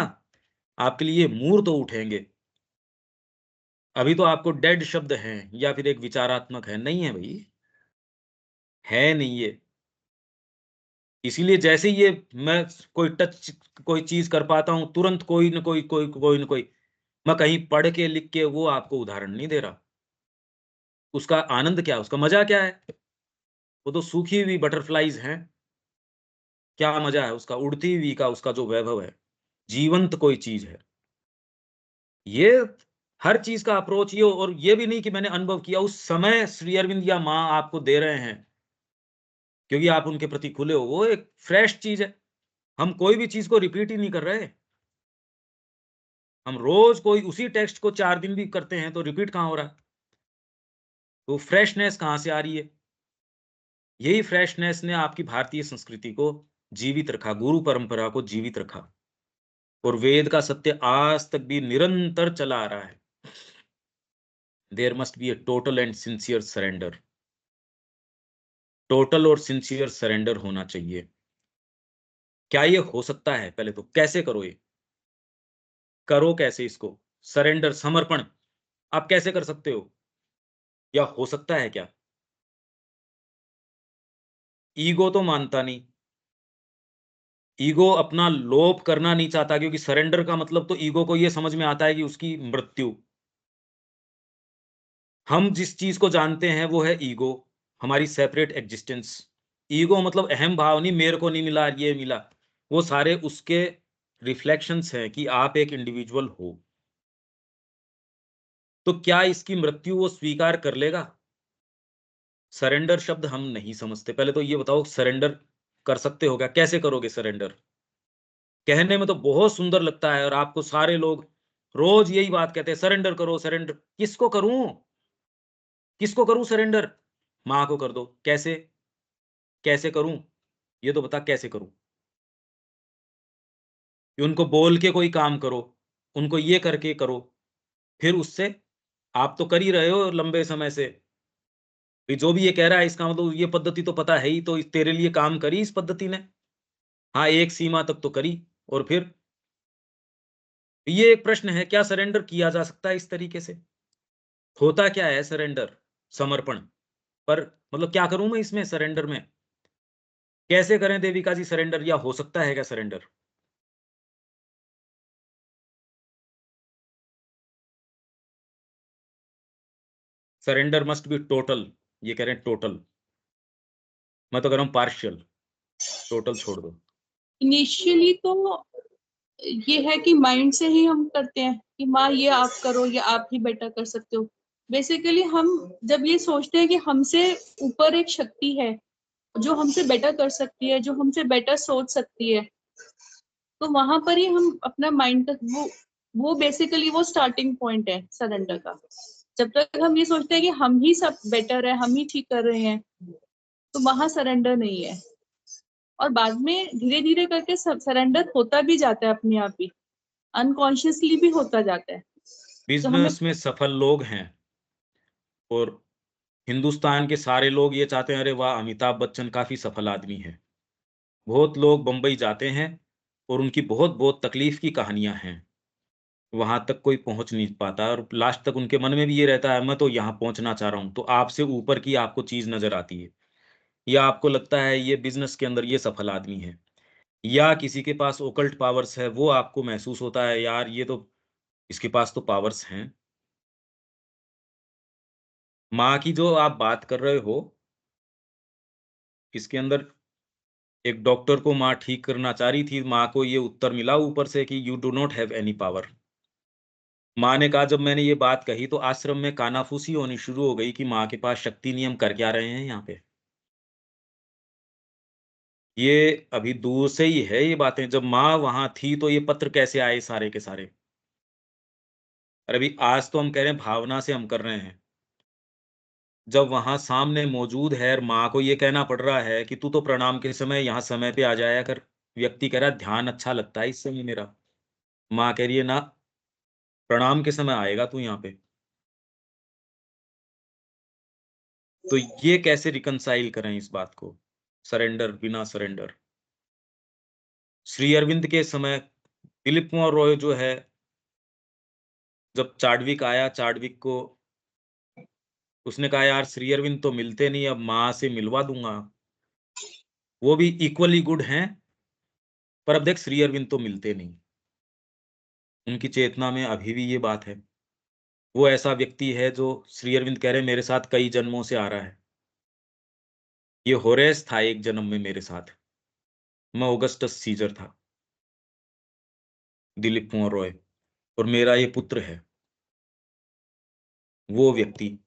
आपके लिए मूर्त उठेंगे। अभी तो आपको डेड शब्द हैं या फिर एक विचारात्मक है, नहीं है भई, है नहीं ये। इसीलिए जैसे ही ये मैं कोई चीज़ कर पाता हूँ, तुरंत कोई न कोई मैं कहीं पढ़ के लिख के वो आपको उदाहरण नहीं दे रहा। उसका आनंद क्या है? उसका मज़ा क्या है? वो तो सूखी हुई बटरफ्लाइज़ हैं। क्या मज़ा है उसका? उड़ती हुई का उसका जो वैभव है, जीवंत कोई चीज़ है। ये हर चीज़ का अप्रोच ये, और ये भी नहीं कि मैंने अनुभव किया, उस समय श्री अरविंद या माँ आपको दे रहे हैं, क्योंकि आप उनके प्रति खुले हो, वो एक फ्रेश चीज़ है। हम कोई भी चीज़ को रिपीट ही नहीं कर रहे। हम रोज़ कोई उसी टेक्स्ट को 4 दिन भी करते हैं, तो रिपीट कहाँ हो रहा है? तो फ्रेशनेस कहाँ से आ रही है? यही फ्रेशनेस ने आपकी भारतीय संस्कृति को जीवित रखा, गुरु परंपरा को जीवित रखा, और वेद का सत्य आज तक भी निरंतर चला आ रहा है। There must be a total and sincere surrender. Total और सिंसियर सरेंडर होना चाहिए। क्या ये हो सकता है? पहले तो कैसे करो ये? करो कैसे इसको? सरेंडर, समर्पण आप कैसे कर सकते हो? या हो सकता है क्या? ईगो तो मानता नहीं। ईगो अपना लोप करना नहीं चाहता, क्योंकि सरेंडर का मतलब तो ईगो को ये समझ में आता है कि उसकी मृत्यु। हम जिस चीज़ को जानते हैं वो है ईगो, हमारी सेपरेट एक्जिस्टेंस। ईगो मतलब अहम भाव नहीं, मेरे को नहीं मिला, ये मिला। वो सारे उसके रिफ्लेक्शंस हैं कि आप एक इंडिविजुअल हो। तो क्या इसकी मृत्यु वो स्वीकार कर लेगा? सरेंडर शब्द हम नहीं समझते। पहले तो ये बताओ, सरेंडर कर सकते हो क्या? कैसे करोगे सरेंडर? कहने में तो बहुत सुंदर लगता है, और आपको सारे लोग रोज यही बात कहते हैं, सरेंडर करो, सरेंडर। किसको करूं? किसको करूं सरेंडर? माँ को कर दो। कैसे? कैसे करूं? ये तो बता कैसे करूं? कि उनको बोल के कोई काम करो, उनको ये करके करो, फिर उससे आप तो कर ही रहे हो लंबे समय से। ये जो भी ये कह रहा है इसका मतलब ये पद्धति तो पता है ही, तो तेरे लिए काम करी इस पद्धति ने। हाँ, एक सीमा तक तो करी, और फिर ये एक प्रश्न है, क्या सरेंडर किया जा सकता है इस तरीके से? होता क्या है सरेंडर? समर्पण। पर मतलब क्या करूं मैं इसमें सरेंडर में? कैसे करें देविका जी सरेंडर? या हो सकता है क्या surrender? Surrender must be total. ये कह रहे हैं टोटल। मैं तो कह रहा हूं पार्शियल। टोटल छोड़ दो। इनिशियली तो ये है कि माइंड से ही हम करते हैं कि माँ ये आप करो, या आप ही बेटर कर सकते हो। बेसिकली हम जब ये सोचते हैं कि हमसे ऊपर एक शक्ति है जो हमसे बेटर कर सकती है, जो हमसे बेटर सोच सकती है, तो वहां पर ही हम अपना माइंड तक वो बेसिकली वो स्टार्टिंग पॉइंट है सरेंडर का। जब तक हम ये सोचते हैं कि हम ही सब बेटर है, हम ही ठीक कर रहे हैं, तो वहां सरेंडर नहीं है। और बाद में धीरे धीरे करके सरेंडर होता भी जाता है अपने आप ही, अनकॉन्शियसली भी होता जाता है। तो हमें बिजनेस में सफल लोग हैं, और हिंदुस्तान के सारे लोग ये चाहते हैं, अरे वाह, अमिताभ बच्चन काफी सफल आदमी है। बहुत लोग बंबई जाते हैं, और उनकी बहुत बहुत तकलीफ की कहानियां हैं। वहां तक कोई पहुंच नहीं पाता, और लास्ट तक उनके मन में भी ये रहता है, मैं तो यहाँ पहुंचना चाह रहा हूँ। तो आपसे ऊपर की आपको चीज नजर आती है, या आपको लगता है ये बिजनेस के अंदर ये सफल आदमी है, या किसी के पास ओकल्ट पावर्स है, वो आपको महसूस होता है यार ये तो, इसके पास तो पावर्स हैं। माँ की जो आप बात कर रहे हो, इसके अंदर एक डॉक्टर को माँ ठीक करना चाह रही थी, माँ को ये उत्तर मिला ऊपर से कि you do not have any power. माँ ने कहा, जब मैंने ये बात कही तो आश्रम में कानाफूसी होनी शुरू हो गई कि माँ के पास शक्ति नहीं, हम कर क्या रहे हैं यहाँ पे। ये अभी दूर से ही है ये बातें, जब माँ वहां थी तो ये पत्र कैसे आए सारे के सारे। और अभी आज तो हम कह रहे हैं भावना से हम कर रहे हैं, जब वहां सामने मौजूद है और माँ को ये कहना पड़ रहा है कि तू तो प्रणाम के समय यहाँ समय पे आ जाया कर। व्यक्ति कह रहा है ध्यान अच्छा लगता है इस समय मेरा। माँ कह रही है ना, प्रणाम के समय आएगा तू यहाँ पे। तो ये कैसे रिकंसाइल करें इस बात को, सरेंडर बिना सरेंडर। श्री अरविंद के समय दिलीप कुमार रॉय जो है, जब चाडविक आया, चाडविक को उसने कहा यार श्री अरविंद तो मिलते नहीं, अब माँ से मिलवा दूंगा, वो भी इक्वली गुड हैं, पर अब देख श्री अरविंद तो मिलते नहीं। उनकी चेतना में अभी भी ये बात है। वो ऐसा व्यक्ति है जो श्री अरविंद कह रहे मेरे साथ कई जन्मों से आ रहा है। ये होरेस था एक जन्म में मेरे साथ, मैं ऑगस्टस सीजर था, दिलीप कुमार रॉय, और मेरा ये पुत्र है, वो व्यक्ति।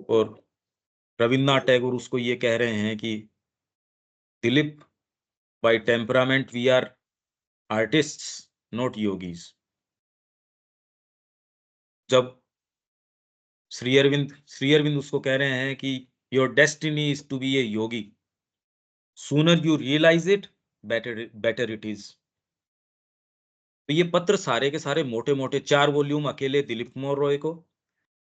और रविन्द्रनाथ टैगोर उसको ये कह रहे हैं कि Dilip, by temperament we are artists not yogis. जब श्री अरविंद उसको कह रहे हैं कि your destiny is to be a yogi, sooner you realize it better it is. तो ये पत्र सारे के सारे मोटे मोटे 4 वॉल्यूम अकेले दिलीप कुमार रॉय को,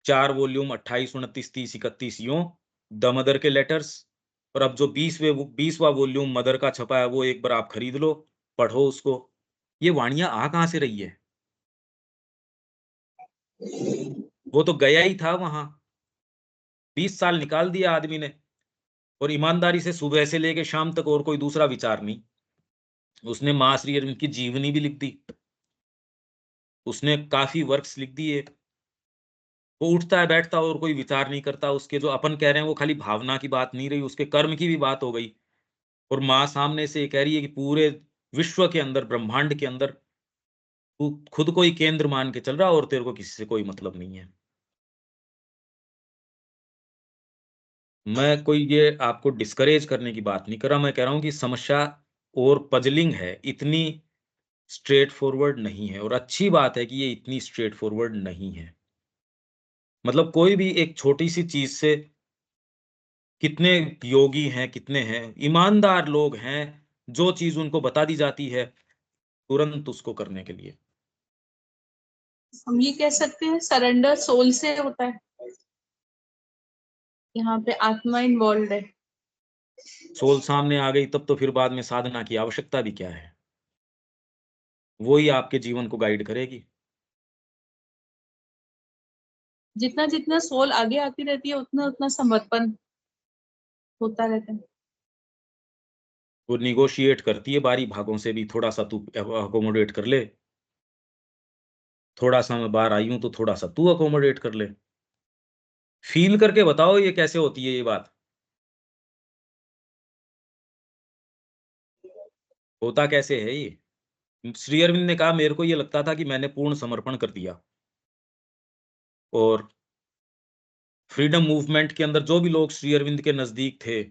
4 वॉल्यूम 28, 29, 30, 31 यूं द मदर के लेटर्स, और अब जो 20वां वॉल्यूम मदर का छपा है वो एक बार आप खरीद लो, पढ़ो उसको। ये वाणियां आ कहां से रही है? वो तो गया ही था वहां, 20 साल निकाल दिया आदमी ने, और ईमानदारी से सुबह से लेके शाम तक और कोई दूसरा विचार नहीं। उसने मां श्री अरविंद की जीवनी भी लिख दी, उसने काफी वर्क्स लिख दिए। वो उठता है बैठता और कोई विचार नहीं करता, उसके जो अपन कह रहे हैं वो खाली भावना की बात नहीं रही, उसके कर्म की भी बात हो गई। और माँ सामने से ये कह रही है कि पूरे विश्व के अंदर, ब्रह्मांड के अंदर तू खुद को ही केंद्र मान के चल रहा और तेरे को किसी से कोई मतलब नहीं है। मैं कोई ये आपको डिस्करेज करने की बात नहीं कर रहा, मैं कह रहा हूं कि समस्या और पजलिंग है, इतनी स्ट्रेट फॉरवर्ड नहीं है। और अच्छी बात है कि ये इतनी स्ट्रेट फॉरवर्ड नहीं है। मतलब कोई भी एक छोटी सी चीज से, कितने योगी हैं, कितने हैं ईमानदार लोग हैं, जो चीज उनको बता दी जाती है तुरंत उसको करने के लिए। हम ये कह सकते हैं सरेंडर सोल से होता है, यहाँ पे आत्मा इन्वॉल्व है। सोल सामने आ गई तब तो फिर बाद में साधना की आवश्यकता भी क्या है, वो ही आपके जीवन को गाइड करेगी। जितना जितना सोल आगे आती रहती है उतना उतना समर्पण होता रहता है। वो निगोशिएट करती है बारी भागों से भी, थोड़ा सा तू अकोमोडेट कर ले, थोड़ा सा मैं बाहर आई हूं तो थोड़ा सा तू अकोमोडेट कर ले। फील करके बताओ ये कैसे होती है ये बात, होता कैसे है ये? श्री अरविंद ने कहा मेरे को ये लगता था कि मैंने पूर्ण समर्पण कर दिया, और फ्रीडम मूवमेंट के अंदर जो भी लोग श्री अरविंद के नजदीक थे,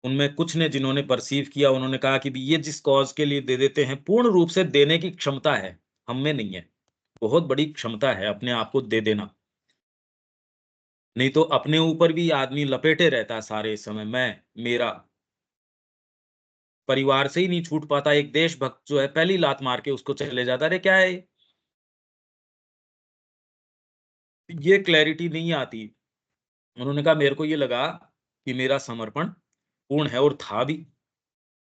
उनमें कुछ ने जिन्होंने परसीव किया, उन्होंने कहा कि भी ये जिस कॉज के लिए दे देते हैं, पूर्ण रूप से देने की क्षमता है हम में नहीं है। बहुत बड़ी क्षमता है अपने आप को दे देना, नहीं तो अपने ऊपर भी आदमी लपेटे रहता है सारे समय, मैं मेरा, परिवार से ही नहीं छूट पाता। एक देशभक्त जो है पहली लात मार के उसको चले जाता, अरे क्या है ये क्लैरिटी नहीं आती। उन्होंने कहा मेरे को ये लगा कि मेरा समर्पण पूर्ण है, और था भी।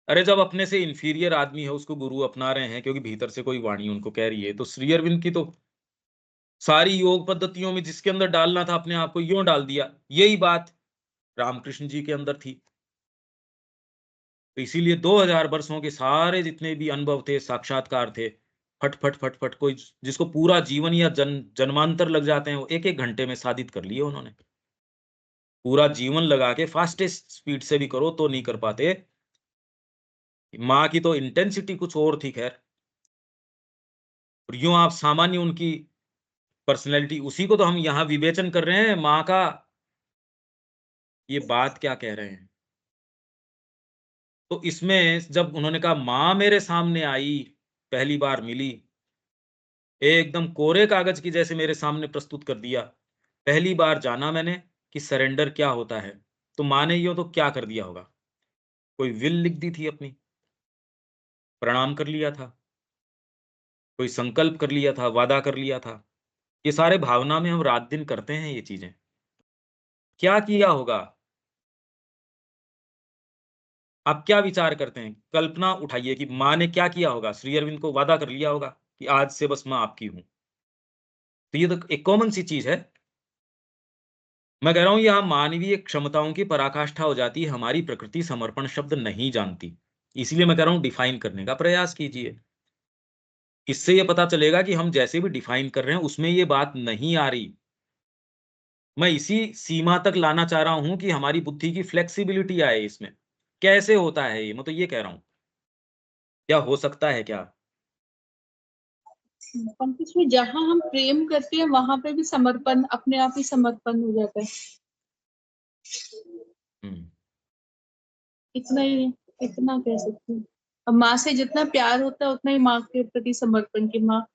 अरे जब अपने से इंफीरियर आदमी है उसको गुरु अपना रहे हैं क्योंकि भीतर से कोई वाणी उनको कह रही है, तो श्री अरविंद की तो सारी योग पद्धतियों में जिसके अंदर डालना था अपने आप को यूं डाल दिया। यही बात रामकृष्ण जी के अंदर थी। तो इसीलिए 2000 वर्षों के सारे जितने भी अनुभव थे, साक्षात्कार थे, फट फट फट फट, कोई जिसको पूरा जीवन या जन्मांतर लग जाते हैं वो एक एक घंटे में साधित कर लिए उन्होंने। पूरा जीवन लगा के फास्टेस्ट स्पीड से भी करो तो नहीं कर पाते। माँ की तो इंटेंसिटी कुछ और थी खैर, और यूं आप सामान्य उनकी पर्सनैलिटी, उसी को तो हम यहाँ विवेचन कर रहे हैं माँ का। ये बात क्या कह रहे हैं? तो इसमें जब उन्होंने कहा माँ मेरे सामने आई, पहली बार मिली, एकदम कोरे कागज की जैसे मेरे सामने प्रस्तुत कर दिया, पहली बार जाना मैंने कि सरेंडर क्या होता है। तो माँ ने यूं तो क्या कर दिया होगा, कोई विल लिख दी थी अपनी, प्रणाम कर लिया था, कोई संकल्प कर लिया था, वादा कर लिया था। ये सारे भावना में हम रात दिन करते हैं ये चीजें, क्या किया होगा? आप क्या विचार करते हैं? कल्पना उठाइए कि माँ ने क्या किया होगा? श्री अरविंद को वादा कर लिया होगा कि आज से बस मैं आपकी हूँ। तो ये तो एक कॉमन सी चीज़ है। मैं कह रहा हूँ यहाँ मानवीय क्षमताओं की पराकाष्ठा हो जाती है, हमारी प्रकृति समर्पण शब्द नहीं जानती। इसीलिए मैं कह रहा हूँ डिफाइन करने का प्रयास कीजिए। इससे ये पता चलेगा कि हम जैसे भी डिफाइन कर रहे हैं उसमें ये बात नहीं आ रही। मैं इसी सीमा तक लाना चाह रहा हूँ कि हमारी बुद्धि की फ्लेक्सिबिलिटी आए इसमें। कैसे होता है ये? मैं तो ये कह रहा हूँ। क्या हो सकता है क्या? पंकज में जहाँ हम प्रेम करते हैं वहां पे भी समर्पण अपने आप ही समर्पण हो जाता है। हुँ। इतना ही, इतना कह सकती हूँ। अब माँ से जितना प्यार होता है उतना ही माँ के प्रति समर्पण की माँ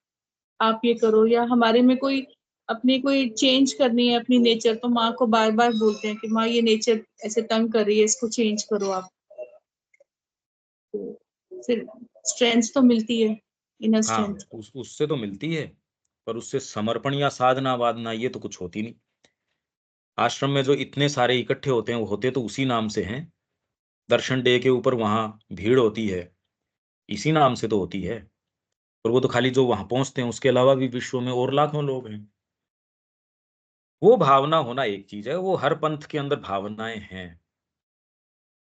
आप ये करो, या हमारे में कोई अपनी कोई चेंज करनी है अपनी नेचर, तो माँ को बार बार बोलते हैं कि माँ ये नेचर ऐसे तंग कर रही है, इसको चेंज करो आप। तो फिर स्ट्रेंथ तो मिलती है, इनर स्ट्रेंथ। हाँ, उससे तो मिलती है, पर उससे समर्पण या साधना-वादना ये तो कुछ होती नहीं। आश्रम में जो इतने सारे इकट्ठे होते हैं, वो होते तो उसी नाम से हैं। दर्शन डे के ऊपर वहाँ भीड़ होती है, इसी नाम से तो होती है। और वो तो खाली जो वहाँ पहुँचते हैं, उसके अलावा भी विश्व में और लाखों लोग हैं। वो भावना होना एक चीज़ है, वो हर पंथ के अंदर भावनाएँ हैं।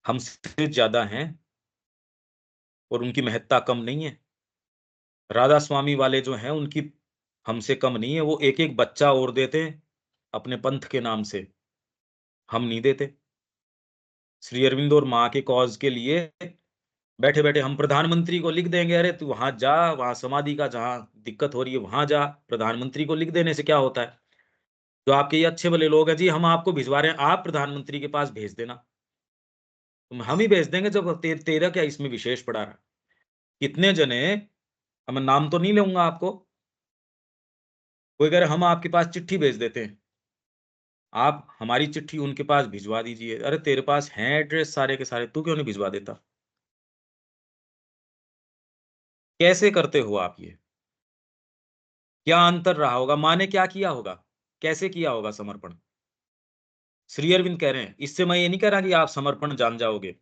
हमसे ज़्यादा हैं और उनकी महत्ता कम नहीं है। राधा स्वामी वाले जो हैं, उनकी हमसे कम नहीं है। वो एक-एक बच्चा और देते हैं, अपने पंथ के नाम से। हम नहीं देते। श्री अरविंद और माँ के कॉज़ के लिए बैठे-बैठे हम प्रधानमंत्री को लिख देंगे, "अरे! तू वहाँ जा, वहाँ समाधि का जहाँ दिक्कत हो रही है, वहाँ जा।" प्रधानमंत्री को लिख देने से क्या होता है? जो आपके ये अच्छे भले लोग हैं, "जी, हम आपको भिजवा रहे हैं, आप प्रधानमंत्री के पास भेज देना।" तो हम ही भेज देंगे जब तेरा क्या इसमें विशेष पड़ा रहा? कितने जने अब मैं नाम तो नहीं लूँगा आपको, कोई कह रहा है, "हम आपके पास चिट्ठी भेज देते हैं, आप हमारी चिट्ठी उनके पास भिजवा दीजिए।" अरे! तेरे पास हैं एड्रेस सारे के सारे, तू क्यों नहीं भिजवा देता? कैसे करते हो आप ये? क्या अंतर रहा होगा? माँ ने क्या किया होगा? कैसे किया होगा समर्पण? श्री अरविंद कह रहे हैं, इससे मैं ये नहीं कह रहा कि आप समर्पण जान जाओगे,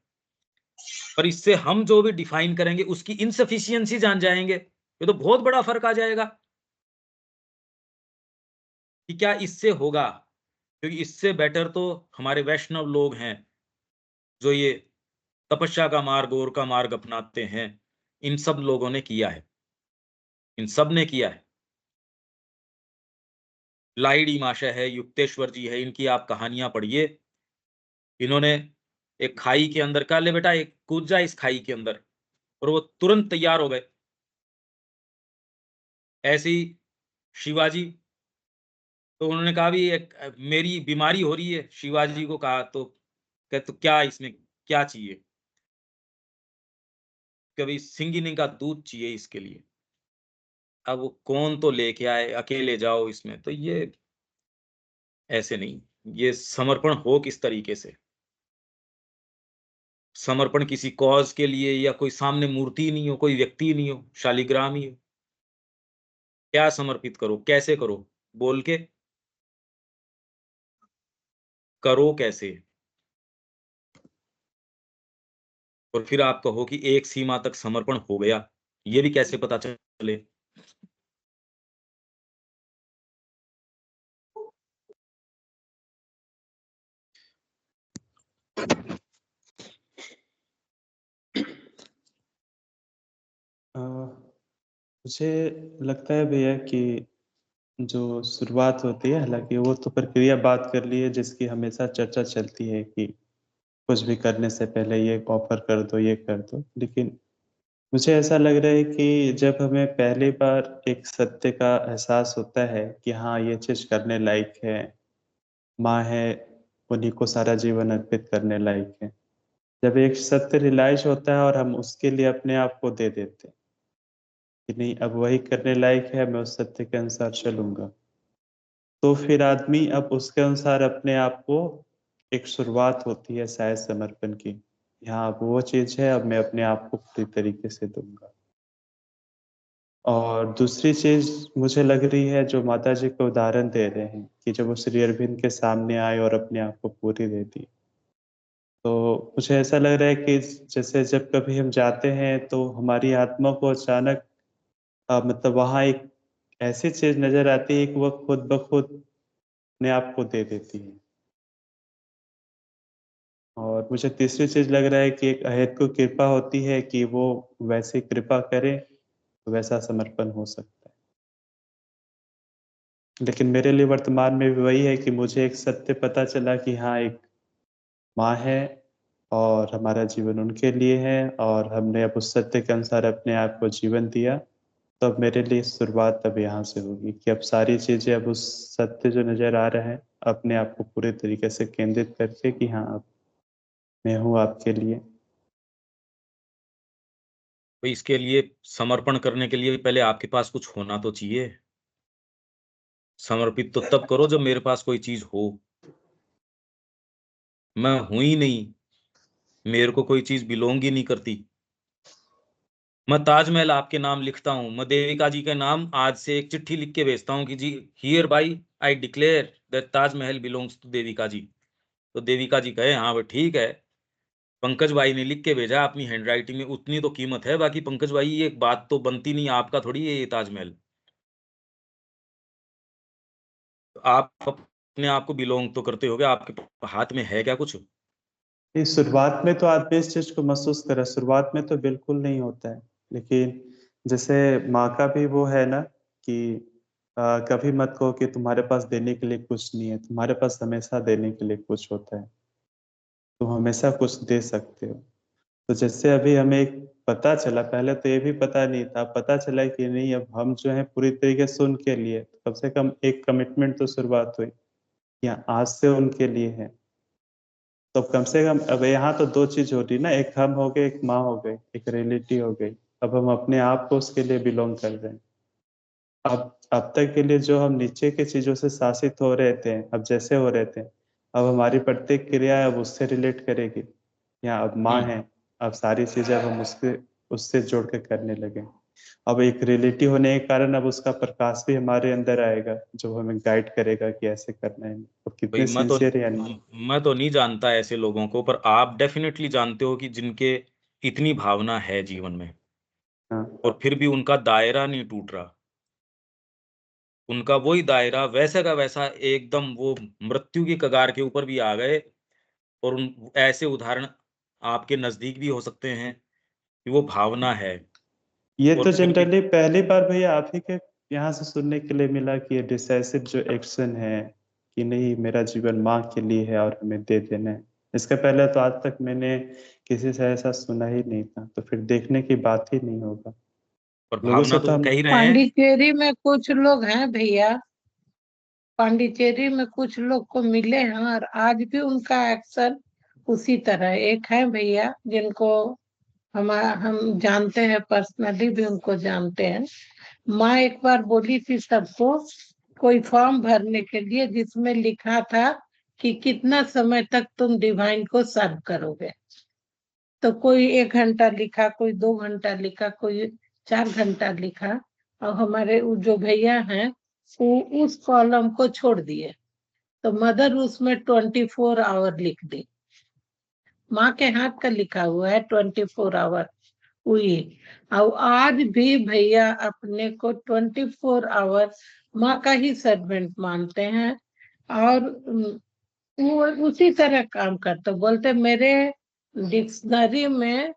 पर इससे हम जो भी डिफाइन करेंगे उसकी इनसफिशिएंसी जान जाएँगे। ये तो बहुत बड़ा फ़र्क आ जाएगा कि क्या इससे होगा? क्योंकि इससे बेटर तो हमारे वैष्णव लोग हैं, जो ये तपस्या का मार्ग और का मार्ग अपनाते हैं। इन सब लोगों ने किया है, इन सब ने किया है। लाहिड़ी माशय है, युक्तेश्वर जी है, इनकी आप कहानियाँ पढ़िए। इन्होंने एक खाई के अंदर कहा, "ले बेटा एक कूद जा इस खाई के अंदर" और वो तुरंत तैयार हो गए। ऐसे ही शिवाजी, तो उन्होंने कहा भी मेरी बीमारी हो रही है, शिवाजी को कहा तो तो क्या इसमें क्या चाहिए? कभी सिंगिनी का दूध चाहिए इसके लिए। अब वो कौन तो लेके आए, अकेले जाओ इसमें, तो ये ऐसे नहीं। ये समर्पण हो किस तरीके से? समर्पण किसी कॉज़ के लिए या कोई सामने मूर्ति ही नहीं हो, कोई व्यक्ति ही नहीं हो, शालिग्राम ही हो। क्या समर्पित करो, कैसे करो? बोल के करो कैसे? और फिर आप कहो कि एक सीमा तक समर्पण हो गया, ये भी कैसे पता चले? मुझे लगता है भैया कि जो शुरुआत होती है, हालाँकि वो तो प्रक्रिया बात कर ली है जिसकी हमेशा चर्चा चलती है कि कुछ भी करने से पहले ये ऑफ़र कर दो, ये कर दो। लेकिन मुझे ऐसा लग रहा है कि जब हमें पहली बार एक सत्य का एहसास होता है कि हाँ, ये चीज़ करने लायक है, माँ है, उन्हीं को सारा जीवन अर्पित करने लायक है। जब एक सत्य रियलाइज़ होता है और हम उसके लिए अपने आप को दे देते हैं कि नहीं अब वही करने लायक है, मैं उस सत्य के अनुसार चलूँगा। तो फिर आदमी अब उसके अनुसार अपने आप को एक शुरुआत होती है शायद समर्पण की। हाँ, अब वो चीज़ है, अब मैं अपने आप को पूरी तरीके से दूँगा। और दूसरी चीज मुझे लग रही है जो माता जी को उदाहरण दे रहे हैं कि जब वो श्री अरविंद के सामने आए और अपने आप को पूरी दे दी, तो मुझे ऐसा लग रहा है कि जैसे जब कभी हम जाते हैं तो हमारी आत्मा को अचानक मतलब वहाँ एक ऐसी चीज नजर आती है कि वो खुद ब खुद अपने आप को दे देती है। और मुझे तीसरी चीज लग रहा है कि एक अहेत को कृपा होती है कि वो वैसी कृपा करे तो वैसा समर्पण हो सकता है। लेकिन मेरे लिए वर्तमान में भी वही है कि मुझे एक सत्य पता चला कि हाँ, एक माँ है और हमारा जीवन उनके लिए है और हमने अब उस सत्य के अनुसार अपने आप को जीवन दिया। तो अब मेरे लिए शुरुआत अब यहाँ से होगी कि अब सारी चीजें अब उस सत्य जो नजर आ रहा है अपने आप को पूरे तरीके से केंद्रित करके कि हाँ, अब मैं हूँ आपके लिए। तो इसके लिए समर्पण करने के लिए पहले आपके पास कुछ होना तो चाहिए। समर्पित तो तब करो जब मेरे पास कोई चीज हो। मैं हूं ही नहीं, मेरे को कोई चीज बिलोंग ही नहीं करती। मैं ताजमहल आपके नाम लिखता हूँ, मैं देविका जी के नाम आज से एक चिट्ठी लिख के भेजता हूँ कि जी hereby I declare that Taj Mahal belongs to Devika ji. तो देविका जी कहे हाँ भाई ठीक है। पंकज भाई ने लिख के भेजा अपनी हैंडराइटिंग में, उतनी तो कीमत है। बाकी पंकज भाई ये बात तो बनती नहीं, आपका थोड़ी है ये ताजमहल। तो आप अपने आप को बिलोंग तो करते होगे, आपके हाथ में है क्या कुछ? इस शुरुआत में तो आदमी इस चीज को महसूस करे, शुरुआत में तो बिल्कुल नहीं होता है। लेकिन जैसे माँ का भी वो है ना कि कभी मत कहो कि तुम्हारे पास देने के लिए कुछ नहीं है, तुम्हारे पास हमेशा देने के लिए कुछ होता है, तुम हमेशा कुछ दे सकते हो। तो जैसे अभी हमें एक पता चला, पहले तो ये भी पता नहीं था, पता चला कि नहीं अब हम जो है पूरी तरीके से उनके लिए, कम से कम एक कमिटमेंट तो शुरुआत हुई कि हाँ, आज से उनके लिए है। तो कम से कम अब यहाँ तो दो चीज हो रही ना, एक हम हो गए, एक माँ हो गई, एक रियलिटी हो गई। अब हम अपने आप को उसके लिए बिलोंग कर रहे हैं। अब तक के लिए जो हम नीचे के चीजों से शासित हो रहे थे, अब जैसे हो रहे थे, अब हमारी प्रत्येक क्रिया अब उससे रिलेट करेगी। या अब माँ हम्म। है, अब सारी चीजें अब हम उसके उससे जोड़ के करने लगे। अब एक रियलिटी होने के कारण अब उसका प्रकाश भी हमारे अंदर आएगा जो हमें गाइड करेगा कि ऐसे करना है और भाई कितने सिंसियर या नहीं। मैं तो नहीं जानता ऐसे लोगों को, पर आप डेफिनेटली जानते हो कि जिनके इतनी भावना है जीवन में हाँ, और फिर भी उनका दायरा नहीं टूट रहा। उनका वही दायरा वैसे का वैसा एकदम, वो मृत्यु की कगार के ऊपर भी आ गए। और उन ऐसे उदाहरण आपके नजदीक भी हो सकते हैं कि वो भावना है ये तो और फिर भी। जनरली पहली बार भैया आप ही के यहाँ से सुनने के लिए मिला कि ये डिसाइसिव जो एक्शन है कि नहीं, मेरा जीवन माँ के लिए है और हमें दे देना है। इसके पहले तो आज तक मैंने किसी से ऐसा सुना ही नहीं था, तो फिर देखने की बात ही नहीं होगा। और लोगों भावना से तो तो वो हम कह ही रहे हैं। पांडिचेरी में कुछ लोग हैं भैया, पांडिचेरी में कुछ लोग को मिले हैं और आज भी उनका एक्शन उसी तरह है। एक है भैया जिनको हम जानते हैं, पर्सनली भी उनको जानते हैं। माँ एक बार बोली थी सबको कोई फॉर्म भरने के लिए जिसमें लिखा था कि कितना समय तक तुम डिवाइन को सर्व करोगे। तो कोई 1 घंटा लिखा, कोई 2 घंटा लिखा, कोई 4 घंटा लिखा। और हमारे वो जो भैया हैं वो उस कॉलम को छोड़ दिए, तो मदर उसमें 24 आवर लिख दी। माँ के हाथ का लिखा हुआ है 24 आवर हुई। और आज भी भैया अपने को 24 आवर माँ का ही सर्वेंट मानते हैं। और वो उसी तरह काम करते, बोलते मेरे डिक्शनरी में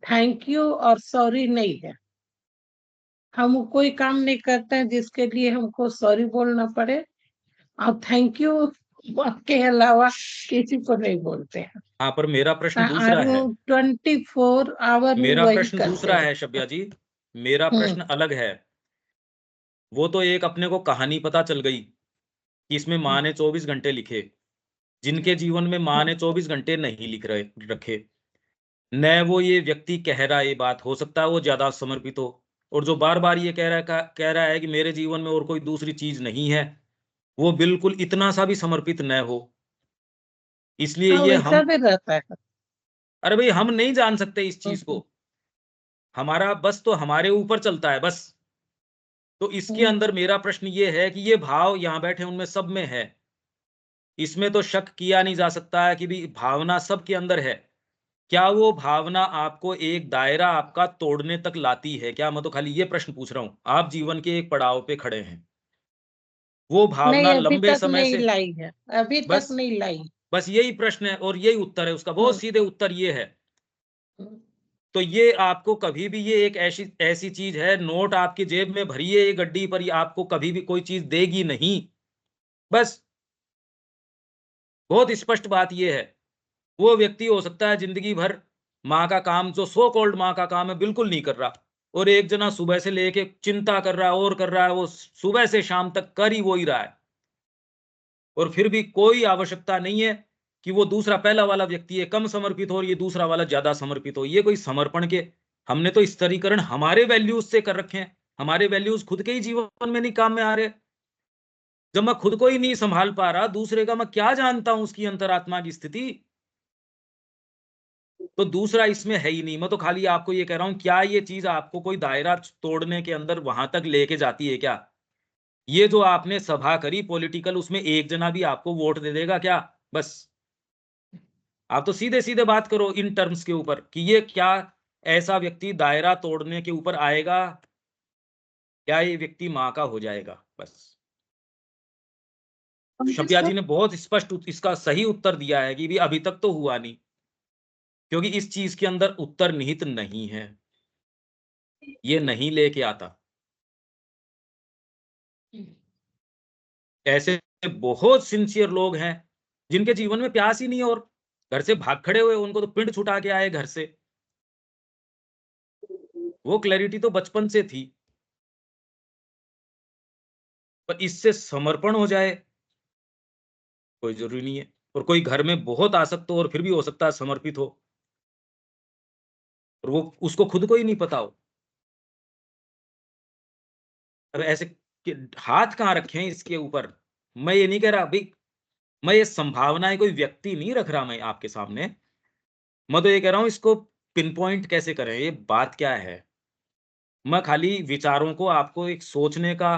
थैंक यू और सॉरी नहीं है। हम कोई काम नहीं करते हैं जिसके लिए हमको सॉरी बोलना पड़े, और थैंक यू के अलावा किसी को नहीं बोलते हैं। हाँ, पर मेरा प्रश्न और दूसरा है। 24 आवर मेरा वही प्रश्न करते दूसरा हैं। है शब्या जी। मेरा हम्म। प्रश्न अलग है। वो तो एक अपने को कहानी पता चल गई कि इसमें माँ ने 24 घंटे लिखे। जिनके जीवन में माँ ने 24 घंटे नहीं लिख रहे रखे, न वो ये व्यक्ति कह रहा है ये बात, हो सकता है वो ज्यादा समर्पित हो। और जो बार बार ये कह रहा है कि मेरे जीवन में और कोई दूसरी चीज नहीं है, वो बिल्कुल इतना सा भी समर्पित न हो। इसलिए हाँ, ये वैसा हम, भी रहता है। अरे भाई हम नहीं जान सकते इस चीज को। हम्म। हमारा बस तो हमारे ऊपर चलता है बस। तो इसके अंदर मेरा प्रश्न ये है कि ये भाव यहाँ बैठे उनमें सब में है, इसमें तो शक किया नहीं जा सकता है कि भी भावना सबके अंदर है। क्या वो भावना आपको एक दायरा आपका तोड़ने तक लाती है क्या? मैं तो खाली ये प्रश्न पूछ रहा हूँ। आप जीवन के एक पड़ाव पे खड़े हैं, वो नहीं, भावना अभी लंबे तक समय नहीं से, लाई है, अभी तक बस नहीं लाई। बस यही प्रश्न है और यही उत्तर है उसका, बहुत हम्म, सीधे उत्तर ये है। हम्म, तो ये आपको कभी भी, ये एक ऐसी ऐसी चीज है, नोट आपकी जेब में भरिए ये गड्डी पर, ये आपको कभी भी कोई चीज देगी नहीं। बस बहुत स्पष्ट बात ये है। वो व्यक्ति हो सकता है जिंदगी भर माँ का काम, जो सो कॉल्ड माँ का काम है, बिल्कुल नहीं कर रहा, और एक जना सुबह से लेके चिंता कर रहा है और कर रहा है, वो सुबह से शाम तक कर ही वो ही रहा है, और फिर भी कोई आवश्यकता नहीं है कि वो दूसरा, पहला वाला व्यक्ति है कम समर्पित हो और ये दूसरा वाला ज्यादा समर्पित हो। ये कोई समर्पण के, हमने तो स्तरीकरण हमारे वैल्यूज से कर रखे हैं, हमारे वैल्यूज खुद के ही जीवन में नहीं काम में आ रहे। जब मैं खुद को ही नहीं संभाल पा रहा, दूसरे का मैं क्या जानता हूं उसकी अंतरात्मा की स्थिति? तो दूसरा इसमें है ही नहीं। मैं तो खाली आपको ये कह रहा हूं, क्या ये चीज आपको कोई दायरा तोड़ने के अंदर वहां तक लेके जाती है क्या? ये जो आपने सभा करी पॉलिटिकल, उसमें एक जना भी आपको वोट दे देगा क्या? बस आप तो सीधे सीधे बात करो इन टर्म्स के ऊपर कि ये क्या ऐसा व्यक्ति दायरा तोड़ने के ऊपर आएगा, क्या ये व्यक्ति माँ का हो जाएगा? बस पंकज शब्या सर, जी ने बहुत स्पष्ट इसका सही उत्तर दिया है कि भी अभी तक तो हुआ नहीं, क्योंकि इस चीज के अंदर उत्तर निहित नहीं है, ये नहीं लेके आता। ऐसे बहुत सिंसियर लोग हैं जिनके जीवन में प्यास ही नहीं है, और घर से भाग खड़े हुए, उनको तो पिंड छुटा के आए घर से। वो क्लैरिटी तो बचपन से थी, पर इससे समर्पण हो जाए कोई जरूरी नहीं है। और कोई घर में बहुत आसक्त हो और फिर भी हो सकता है समर्पित हो, और वो उसको खुद को ही नहीं पता हो। अब ऐसे हाथ कहाँ रखे हैं इसके ऊपर? मैं ये नहीं कह रहा भाई, मैं ये संभावनाएं कोई व्यक्ति नहीं रख रहा मैं आपके सामने, मैं तो ये कह रहा हूं इसको पिन पॉइंट कैसे करें, ये बात क्या है। मैं खाली विचारों को आपको एक सोचने का,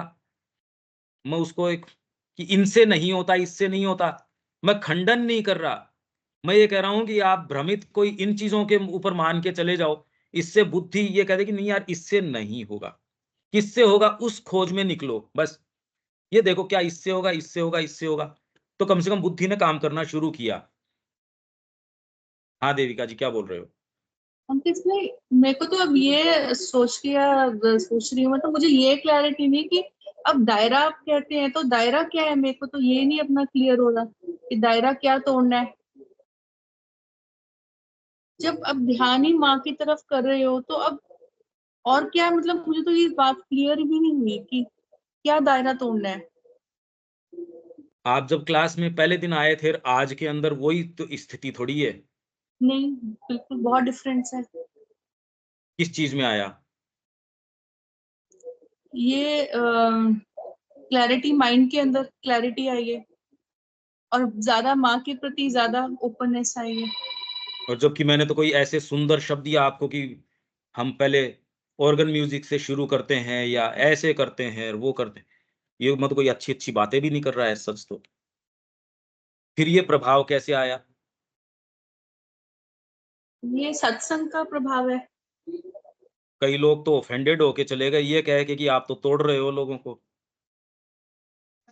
मैं उसको एक कि इनसे नहीं होता, इससे नहीं होता, मैं खंडन नहीं कर रहा। मैं ये कह रहा हूं कि आप भ्रमित कोई इन चीजों के ऊपर मान के चले जाओ, इससे बुद्धि ये कहते कि नहीं यार इससे नहीं होगा, किससे होगा उस खोज में निकलो। बस ये देखो क्या इससे होगा, इससे होगा, इससे होगा, तो कम से कम बुद्धि ने काम करना शुरू किया। हाँ देविका जी, क्या बोल रहे हो? पंकज भाई, मेरे को तो अब ये सोच रही हूँ, मतलब मुझे ये क्लैरिटी नहीं कि अब दायरा आप कहते हैं तो दायरा क्या है, मेरे को तो ये नहीं अपना क्लियर हो रहा कि दायरा क्या तोड़ना है। जब अब ध्यान ही माँ की तरफ कर रहे हो तो अब और क्या, मतलब मुझे तो ये बात क्लियर भी नहीं हुई कि क्या दायरा तोड़ना है। आप जब क्लास में पहले दिन आए थे, आज के अंदर वही तो स्थिति थोड़ी है। नहीं, बिल्कुल बहुत डिफरेंस है। किस चीज में आया? ये क्लैरिटी, माइंड के अंदर क्लैरिटी आई है और ज्यादा माँ के प्रति ज्यादा ओपननेस आई है। और जबकि मैंने तो कोई ऐसे सुंदर शब्द दिया आपको कि हम पहले ऑर्गन म्यूजिक से शुरू करते हैं या ऐसे करते हैं और वो करते हैं, ये मतलब कोई अच्छी अच्छी बातें भी नहीं कर रहा है सच तो। फिर ये प्रभाव कैसे आया? ये सत्संग का प्रभाव है। कई लोग तो ऑफेंडेड होके चले गए ये कह के कि आप तो तोड़ रहे हो लोगों को।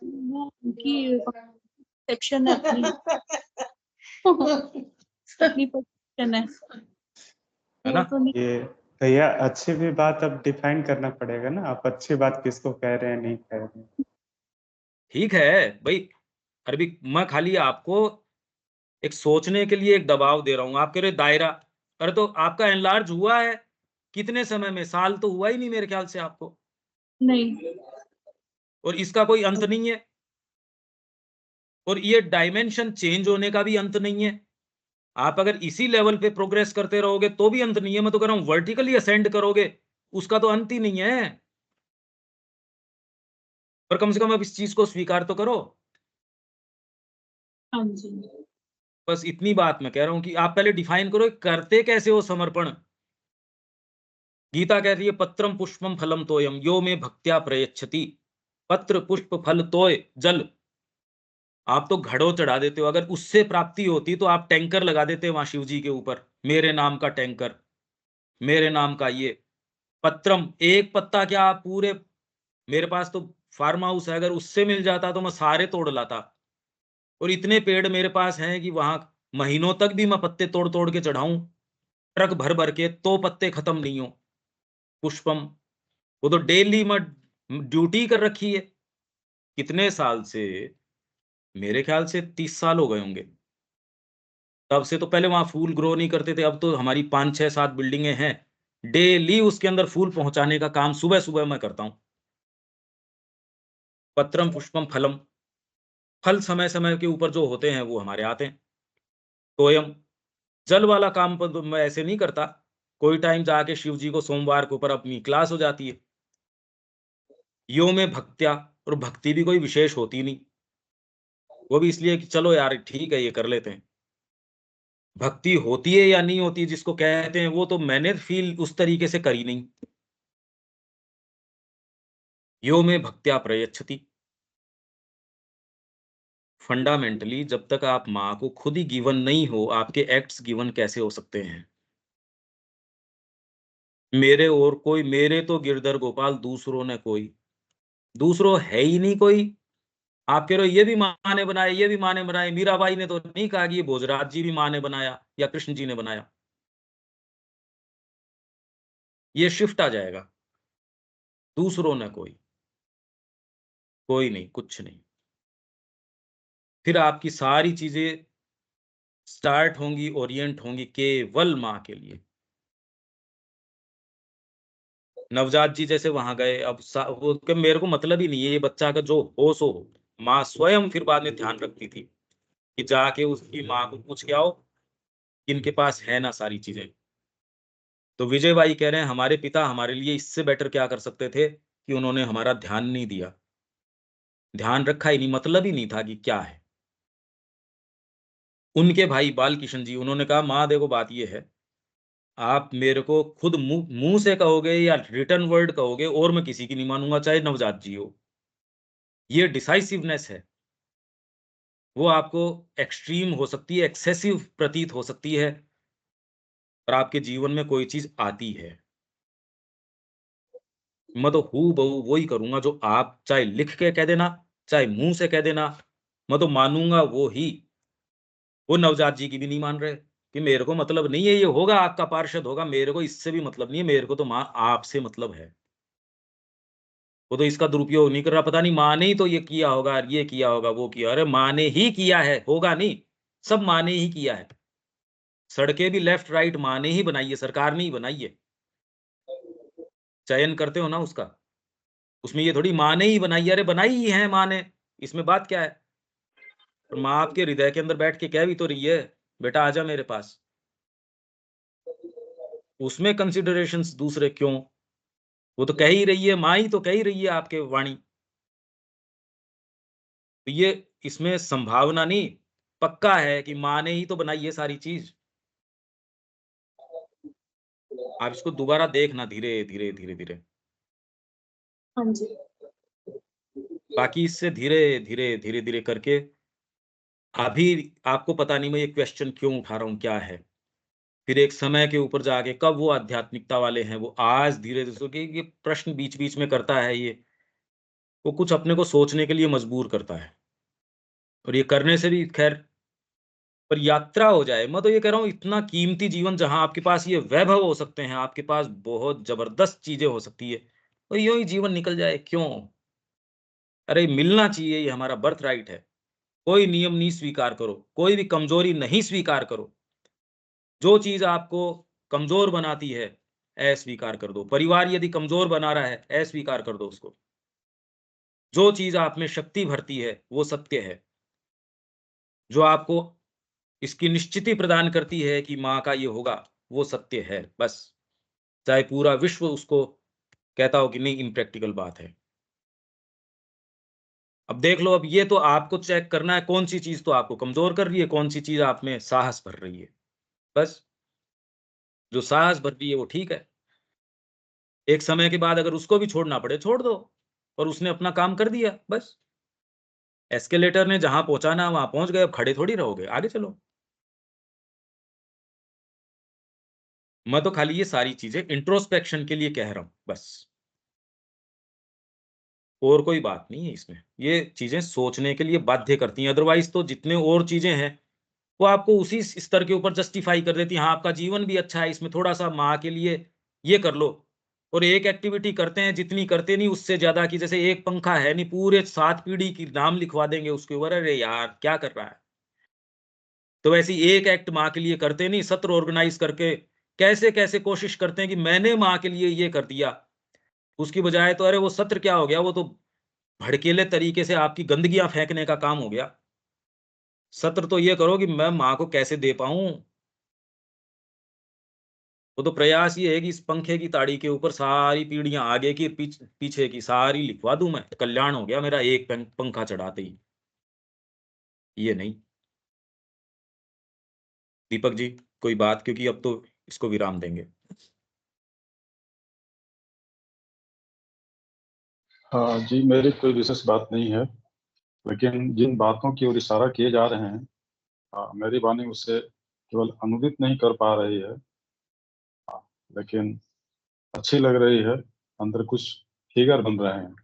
वो उनकी परसेप्शन है अपनी। अपनी परसेप्शन है, है वो ना? तो नहीं। ये भैया अच्छी भी बात अब डिफाइन करना पड़ेगा ना, आप अच्छी बात किसको कह रहे हैं नहीं कह रहे हैं। ठीक है भाई, अरे भी मैं खाली आपको एक सोचने के लिए एक दबाव दे रहा हूं। आप कह रहे दायरा, अरे तो आपका एनलार्ज हुआ है कितने समय में? साल तो हुआ ही नहीं मेरे ख्याल से आपको, नहीं, और इसका कोई अंत नहीं है, और ये डायमेंशन चेंज होने का भी अंत नहीं है। आप अगर इसी लेवल पे प्रोग्रेस करते रहोगे तो भी अंत नहीं है। मैं तो कह रहा हूं वर्टिकली असेंड करोगे, उसका तो अंत ही नहीं है। पर कम से कम अब इस चीज को स्वीकार तो करो। हाँ जी। बस इतनी बात मैं कह रहा हूं कि आप पहले डिफाइन करो करते कैसे हो समर्पण। गीता कहती है पत्रम पुष्पम फलम तोयम यो में भक्त्या प्रयच्छति। पत्र पुष्प फल तोय जल, आप तो घड़ों चढ़ा देते हो, अगर उससे प्राप्ति होती तो आप टैंकर लगा देते वहां शिव जी के ऊपर, मेरे नाम का टैंकर, मेरे नाम का ये पत्रम, एक पत्ता क्या आप पूरे, मेरे पास तो फार्म हाउस है, अगर उससे मिल जाता तो मैं सारे तोड़ लाता। और इतने पेड़ मेरे पास हैं कि वहां महीनों तक भी मैं पत्ते तोड़ तोड़ के चढ़ाऊं, ट्रक भर भर के, तो पत्ते खत्म नहीं हो। पुष्पम, वो तो डेली मैं ड्यूटी कर रखी है, कितने साल से, मेरे ख्याल से 30 साल हो गए होंगे। तब से तो पहले वहां फूल ग्रो नहीं करते थे, अब तो हमारी 5 6 7 बिल्डिंगें हैं, डेली उसके अंदर फूल पहुंचाने का काम सुबह सुबह मैं करता हूं। पत्रम पुष्पम फलम, फल समय समय के ऊपर जो होते हैं वो हमारे आते हैं। तोयम, जल वाला काम पर तो मैं ऐसे नहीं करता, कोई टाइम जाके शिव जी को सोमवार के ऊपर अपनी क्लास हो जाती है। यो में भक्त्या, और भक्ति भी कोई विशेष होती नहीं, वो भी इसलिए कि चलो यार ठीक है ये कर लेते हैं। भक्ति होती है या नहीं होती जिसको कहते हैं, वो तो मैंने फील उस तरीके से करी नहीं। यो में भक्त्या प्रयच्छति, फंडामेंटली जब तक आप माँ को खुद ही गिवन नहीं हो, आपके एक्ट्स गिवन कैसे हो सकते हैं। मेरे और कोई, मेरे तो गिरधर गोपाल, दूसरों ने कोई, दूसरों है ही नहीं कोई। आप कह रहे हो ये भी माँ ने बनाए, ये भी माँ ने बनाए, मीराबाई ने तो नहीं कहा कि ये भोजराज जी भी माँ ने बनाया या कृष्ण जी ने बनाया। ये शिफ्ट आ जाएगा, दूसरों ने कोई, कोई नहीं, कुछ नहीं। फिर आपकी सारी चीजें स्टार्ट होंगी, ओरिएंट होंगी केवल माँ के लिए। नवजात जी जैसे वहां गए, अब वो कि मेरे को मतलब ही नहीं है, ये बच्चा का जो हो सो हो। माँ स्वयं फिर बाद में ध्यान रखती थी कि जाके उसकी माँ को पूछ के आओ, इनके पास है ना सारी चीजें। तो विजय भाई कह रहे हैं हमारे पिता हमारे लिए इससे बेटर क्या कर सकते थे कि उन्होंने हमारा ध्यान नहीं दिया, ध्यान रखा ही नहीं, मतलब ही नहीं था कि क्या है। उनके भाई बाल किशन जी, उन्होंने कहा माँ देखो बात ये है, आप मेरे को खुद मुंह मुंह से कहोगे या रिटर्न वर्ड कहोगे और मैं किसी की नहीं मानूंगा, चाहे नवजात जी हो। ये डिसाइसिवनेस है, वो आपको एक्सट्रीम हो सकती है, एक्सेसिव प्रतीत हो सकती है, और आपके जीवन में कोई चीज आती है। मैं तो हूँ बहू वही करूंगा जो आप चाहे लिख के कह देना, चाहे मुंह से कह देना, मैं तो मानूंगा वो ही। वो नवजात जी की भी नहीं मान रहे कि मेरे को मतलब नहीं है, ये होगा आपका पार्षद होगा, मेरे को इससे भी मतलब नहीं है, मेरे को तो माँ आपसे मतलब है। वो तो इसका दुरुपयोग नहीं कर रहा, पता नहीं माँ ने ही तो ये किया होगा, ये किया होगा, वो किया, अरे माँ ने ही किया है, होगा नहीं, सब माँ ने ही किया है। सड़कें भी लेफ्ट राइट माँ ने ही बनाई है, सरकार ने ही बनाई है। चयन करते हो ना उसका, उसमें ये थोड़ी माँ ने ही बनाई है, अरे बनाई ही है माँ ने, इसमें बात क्या है। और माँ आपके हृदय के अंदर बैठ के कह भी तो रही है बेटा आजा मेरे पास, उसमें कंसिडरेशंस दूसरे क्यों। वो तो कह ही रही है, माँ ही तो कह ही रही है आपके वाणी। तो ये इसमें संभावना नहीं, पक्का है कि माँ ने ही तो बनाई है सारी चीज। आप इसको दोबारा देखना, धीरे धीरे धीरे धीरे, हाँ जी। बाकी इससे धीरे धीरे धीरे धीरे करके, अभी आपको पता नहीं मैं ये क्वेश्चन क्यों उठा रहा हूँ क्या है, फिर एक समय के ऊपर जाके कब वो आध्यात्मिकता वाले हैं, वो आज धीरे धीरे कि ये प्रश्न बीच बीच में करता है, ये वो कुछ अपने को सोचने के लिए मजबूर करता है, और ये करने से भी खैर, पर यात्रा हो जाए। मैं तो ये कह रहा हूँ इतना कीमती जीवन जहां आपके पास ये वैभव हो सकते हैं, आपके पास बहुत जबरदस्त चीजें हो सकती है, और यूं ही जीवन निकल जाए क्यों। अरे मिलना चाहिए, ये हमारा बर्थ राइट है। कोई नियम नहीं स्वीकार करो, कोई भी कमजोरी नहीं स्वीकार करो। जो चीज आपको कमजोर बनाती है अस्वीकार कर दो, परिवार यदि कमजोर बना रहा है अस्वीकार कर दो उसको। जो चीज आप में शक्ति भरती है वो सत्य है, जो आपको इसकी निश्चिति प्रदान करती है कि माँ का ये होगा, वो सत्य है बस। चाहे पूरा विश्व उसको कहता हो कि नहीं इम्प्रैक्टिकल बात है। अब देख लो, अब ये तो आपको चेक करना है कौन सी चीज तो आपको कमजोर कर रही है, कौन सी चीज आप में साहस भर रही है। बस जो साहस भर रही है वो ठीक है, एक समय के बाद अगर उसको भी छोड़ना पड़े छोड़ दो, और उसने अपना काम कर दिया, बस। एस्केलेटर ने जहां पहुंचाना वहां पहुंच गए, अब खड़े थोड़ी रहोगे, आगे चलो। मैं तो खाली ये सारी चीजें इंट्रोस्पेक्शन के लिए कह रहा हूं, बस, और कोई बात नहीं है इसमें। ये चीजें सोचने के लिए बाध्य करती हैं, अदरवाइज तो जितने और चीजें हैं वो आपको उसी स्तर के ऊपर जस्टिफाई कर देती हैं। हाँ, आपका जीवन भी अच्छा है, इसमें थोड़ा सा माँ के लिए ये कर लो, और एक एक्टिविटी करते हैं, जितनी करते नहीं उससे ज्यादा, की जैसे एक पंखा है नहीं, पूरे 7 पीढ़ी की नाम लिखवा देंगे उसके ऊपर, अरे यार क्या कर रहा है। तो वैसे ही एक एक्ट माँ के लिए करते नहीं, सत्र ऑर्गेनाइज करके कैसे कैसे कोशिश करते हैं कि मैंने माँ के लिए ये कर दिया, उसकी बजाय तो अरे वो सत्र क्या हो गया, वो तो भड़कीले तरीके से आपकी गंदगियां फेंकने का काम हो गया। सत्र तो ये करो कि मैं माँ को कैसे दे पाऊं। वो तो प्रयास ये है कि इस पंखे की ताड़ी के ऊपर सारी पीढ़ियां आगे की पीछे की सारी लिखवा दूं, मैं कल्याण हो गया मेरा एक पंखा चढ़ाते ही। ये नहीं। दीपक जी, कोई बात, क्योंकि अब तो इसको विराम देंगे। हाँ जी, मेरी कोई विशेष बात नहीं है, लेकिन जिन बातों की ओर इशारा किए जा रहे हैं, मेरी वाणी उसे केवल अनुदित नहीं कर पा रही है, लेकिन अच्छी लग रही है। अंदर कुछ फिगर बन रहे हैं।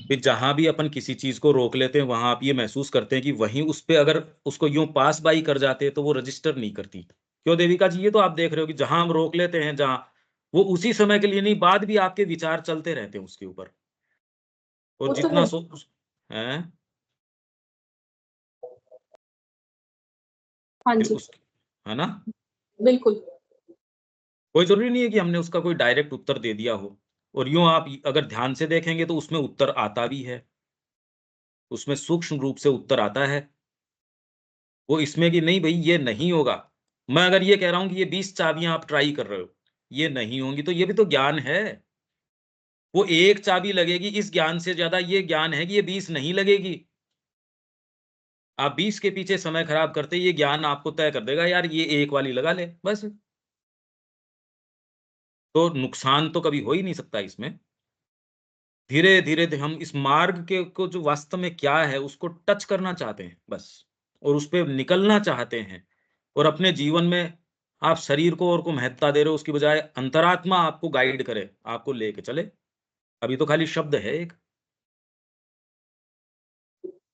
फिर जहां भी अपन किसी चीज को रोक लेते हैं वहां आप ये महसूस करते हैं कि वहीं उस पे अगर उसको यूं पास बाई कर जाते हैं तो वो रजिस्टर नहीं करती। क्यों देविका जी, ये तो आप देख रहे हो कि जहां हम रोक लेते हैं, जहां वो उसी समय के लिए नहीं, बाद भी आपके विचार चलते रहते हैं उसके ऊपर, और वो तो जितना है। सो है हाँ फिर जी, उस, है ना। बिल्कुल। कोई जरूरी नहीं है कि हमने उसका कोई डायरेक्ट उत्तर दे दिया हो, और यूं आप अगर ध्यान से देखेंगे तो उसमें उत्तर आता भी है, उसमें सूक्ष्म रूप से उत्तर आता है। वो इसमें कि नहीं भाई ये नहीं होगा। मैं अगर ये कह रहा हूं कि ये 20 चाबियां आप ट्राई कर रहे हो, ये नहीं होंगी, तो ये भी तो ज्ञान है। वो एक चाबी लगेगी, इस ज्ञान से ज्यादा ये ज्ञान है कि ये 20 नहीं लगेगी। आप 20 के पीछे समय खराब करते, ये ज्ञान आपको तय कर देगा यार ये एक वाली लगा ले, बस। तो नुकसान तो कभी हो ही नहीं सकता इसमें। धीरे धीरे हम इस मार्ग के को जो वास्तव में क्या है उसको टच करना चाहते हैं, बस, और उस पे निकलना चाहते हैं। और अपने जीवन में आप शरीर को और को महत्ता दे रहे हो, उसकी बजाय अंतरात्मा आपको गाइड करे, आपको लेके चले। अभी तो खाली शब्द है एक।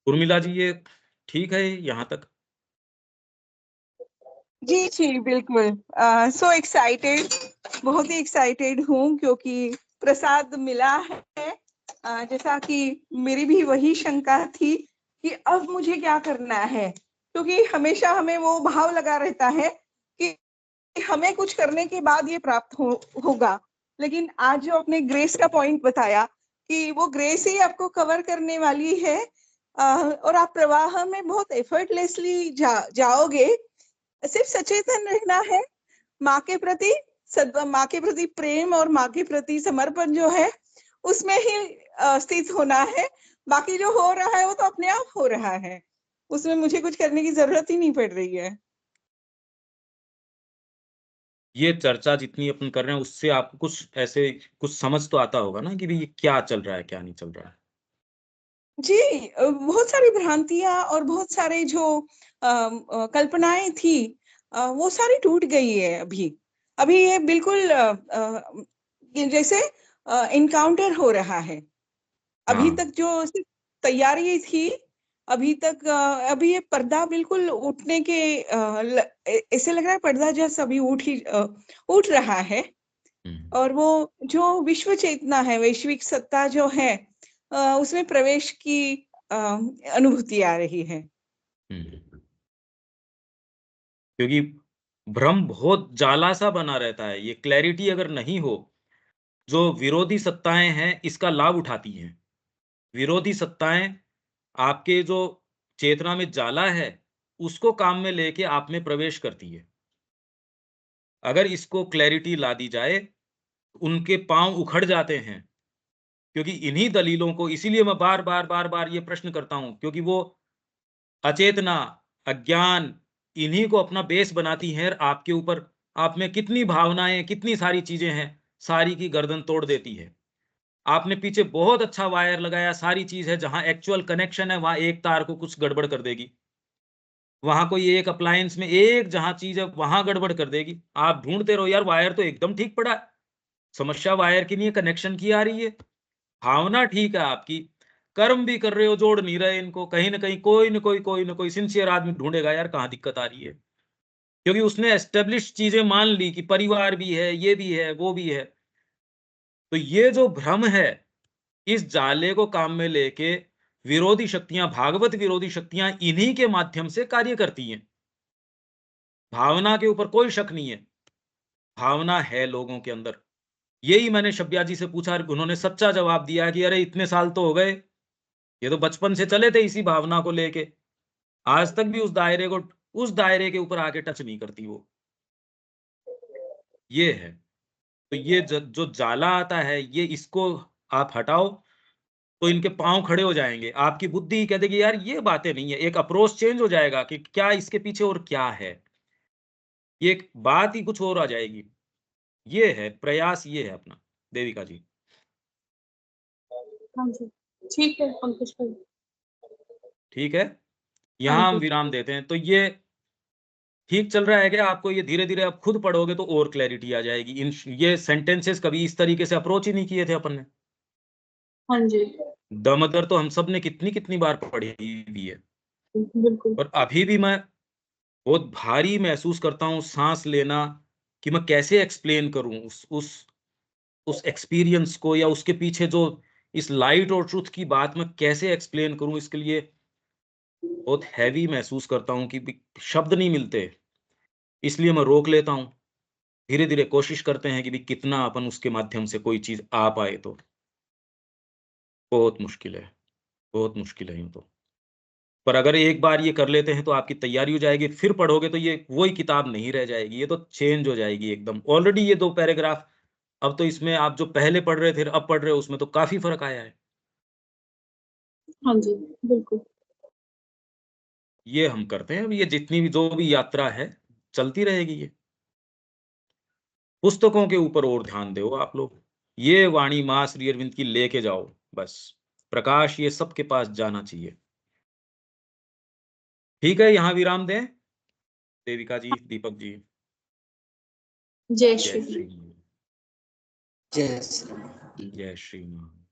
उर्मिला जी, ये ठीक है यहाँ तक? जी जी बिल्कुल। सो एक्साइटेड, बहुत ही एक्साइटेड हूँ क्योंकि प्रसाद मिला है। जैसा कि मेरी भी वही शंका थी कि अब मुझे क्या करना है, क्योंकि हमेशा हमें वो भाव लगा रहता है कि हमें कुछ करने के बाद ये प्राप्त होगा। लेकिन आज जो आपने ग्रेस का पॉइंट बताया कि वो ग्रेस ही आपको कवर करने वाली है, और आप प्रवाह में बहुत एफर्टलेसली जाओगे। सिर्फ सचेतन रहना है, माँ के प्रति माँ के प्रति प्रेम और माँ के प्रति समर्पण जो है उसमें ही स्थित होना है। बाकी जो हो रहा है वो तो अपने आप हो रहा है, उसमें मुझे कुछ करने की जरूरत ही नहीं पड़ रही है। ये चर्चा जितनी अपन कर रहे हैं उससे आपको कुछ ऐसे कुछ समझ तो आता होगा ना कि भाई ये क्या चल रहा है क्या नहीं चल रहा है। जी, बहुत सारी भ्रांतियां और बहुत सारे जो कल्पनाएं थी, वो सारी टूट गई है अभी। अभी ये बिल्कुल जैसे इनकाउंटर हो रहा है। अभी हाँ। तक जो सिर्फ तैयारी थी, अभी तक अभी ये पर्दा बिल्कुल उठने के ऐसे लग रहा है पर्दा जैसा अभी उठ रहा है। और वो जो विश्व चेतना है, वैश्विक सत्ता जो है, उसमें प्रवेश की अनुभूति आ रही है। क्योंकि भ्रम बहुत जाला सा बना रहता है, ये क्लैरिटी अगर नहीं हो, जो विरोधी सत्ताएं हैं इसका लाभ उठाती हैं। विरोधी सत्ताएं आपके जो चेतना में जाला है उसको काम में लेके आप में प्रवेश करती है। अगर इसको क्लैरिटी ला दी जाए, उनके पांव उखड़ जाते हैं। क्योंकि इन्हीं दलीलों को, इसीलिए मैं बार बार बार बार ये प्रश्न करता हूं, क्योंकि वो अचेतना, अज्ञान, इन्हीं को अपना बेस बनाती है, आपके ऊपर आप में कितनी भावनाएं, कितनी सारी चीजें हैं, सारी की गर्दन तोड़ देती है। आपने पीछे बहुत अच्छा वायर लगाया, सारी चीज है, जहां एक्चुअल कनेक्शन है वहां एक तार को कुछ गड़बड़ कर देगी, वहां कोई एक अप्लायंस में एक जहां चीज है वहां गड़बड़ कर देगी। आप ढूंढते रहो यार वायर तो एकदम ठीक पड़ा है, समस्या वायर की नहीं है, कनेक्शन की आ रही है। भावना ठीक है आपकी, कर्म भी कर रहे हो, जोड़ नहीं रहे इनको, कहीं ना कहीं कोई ना कोई सिंसियर आदमी ढूंढेगा यार कहाँ दिक्कत आ रही है, क्योंकि उसने एस्टेब्लिश चीजें मान ली कि परिवार भी है, ये भी है, वो भी है। तो ये जो भ्रम है, इस जाले को काम में लेके विरोधी शक्तियां, भागवत विरोधी शक्तियां इन्हीं के माध्यम से कार्य करती हैं। भावना के ऊपर कोई शक नहीं है, भावना है लोगों के अंदर। यही मैंने शब्या जी से पूछा, उन्होंने सच्चा जवाब दिया कि अरे इतने साल तो हो गए, ये तो बचपन से चले थे इसी भावना को लेके, आज तक भी उस दायरे के ऊपर आके टच नहीं करती वो। ये है। तो ये जो जाला आता है, ये इसको आप हटाओ तो इनके पांव खड़े हो जाएंगे, आपकी बुद्धि कह देगी यार ये बातें नहीं है, एक अप्रोच चेंज हो जाएगा कि क्या इसके पीछे और क्या है, ये एक बात ही कुछ और आ जाएगी। ये है प्रयास, ये है अपना। देविका जी। हाँ जी, ठीक है पंकज भाई। ठीक है, हाँ यहां हम जी, विराम देते हैं। तो ये ठीक चल रहा है क्या आपको? ये धीरे धीरे आप खुद पढ़ोगे तो और क्लैरिटी आ जाएगी। ये सेंटेंसेस कभी इस तरीके से अप्रोच ही नहीं किए थे अपन ने। हाँ जी, दमदर तो हम सब ने कितनी कितनी बार पढ़ी भी है, बिल्कुल। और अभी भी मैं बहुत भारी महसूस करता हूँ सांस लेना, कि मैं कैसे एक्सप्लेन करूं उस एक्सपीरियंस को, या उसके पीछे जो इस लाइट और ट्रुथ की बात मैं कैसे एक्सप्लेन करूं। इसके लिए बहुत हैवी महसूस करता हूं कि भी शब्द नहीं मिलते, इसलिए मैं रोक लेता हूं। धीरे धीरे कोशिश करते हैं कि भी कितना अपन उसके माध्यम से कोई चीज आ पाए। तो बहुत मुश्किल है, बहुत मुश्किल है यूं तो। पर अगर एक बार ये कर लेते हैं तो आपकी तैयारी हो जाएगी, फिर पढ़ोगे तो ये वही किताब नहीं रह जाएगी, ये तो चेंज हो जाएगी एकदम। ऑलरेडी ये 2 पैराग्राफ, अब तो इसमें आप जो पहले पढ़ रहे थे अब पढ़ रहे हो, उसमें तो काफी फर्क आया है। हाँ जी, बिल्कुल। ये हम करते हैं, ये जितनी भी जो भी यात्रा है चलती रहेगी। ये पुस्तकों के ऊपर और ध्यान दो आप लोग, ये वाणी माँ श्री अरविंद की लेके जाओ बस, प्रकाश ये सबके पास जाना चाहिए। ठीक है, यहाँ विराम दें। देविका जी, दीपक जी। जय जय श्री श्री जय श्री राम। जय श्री राम।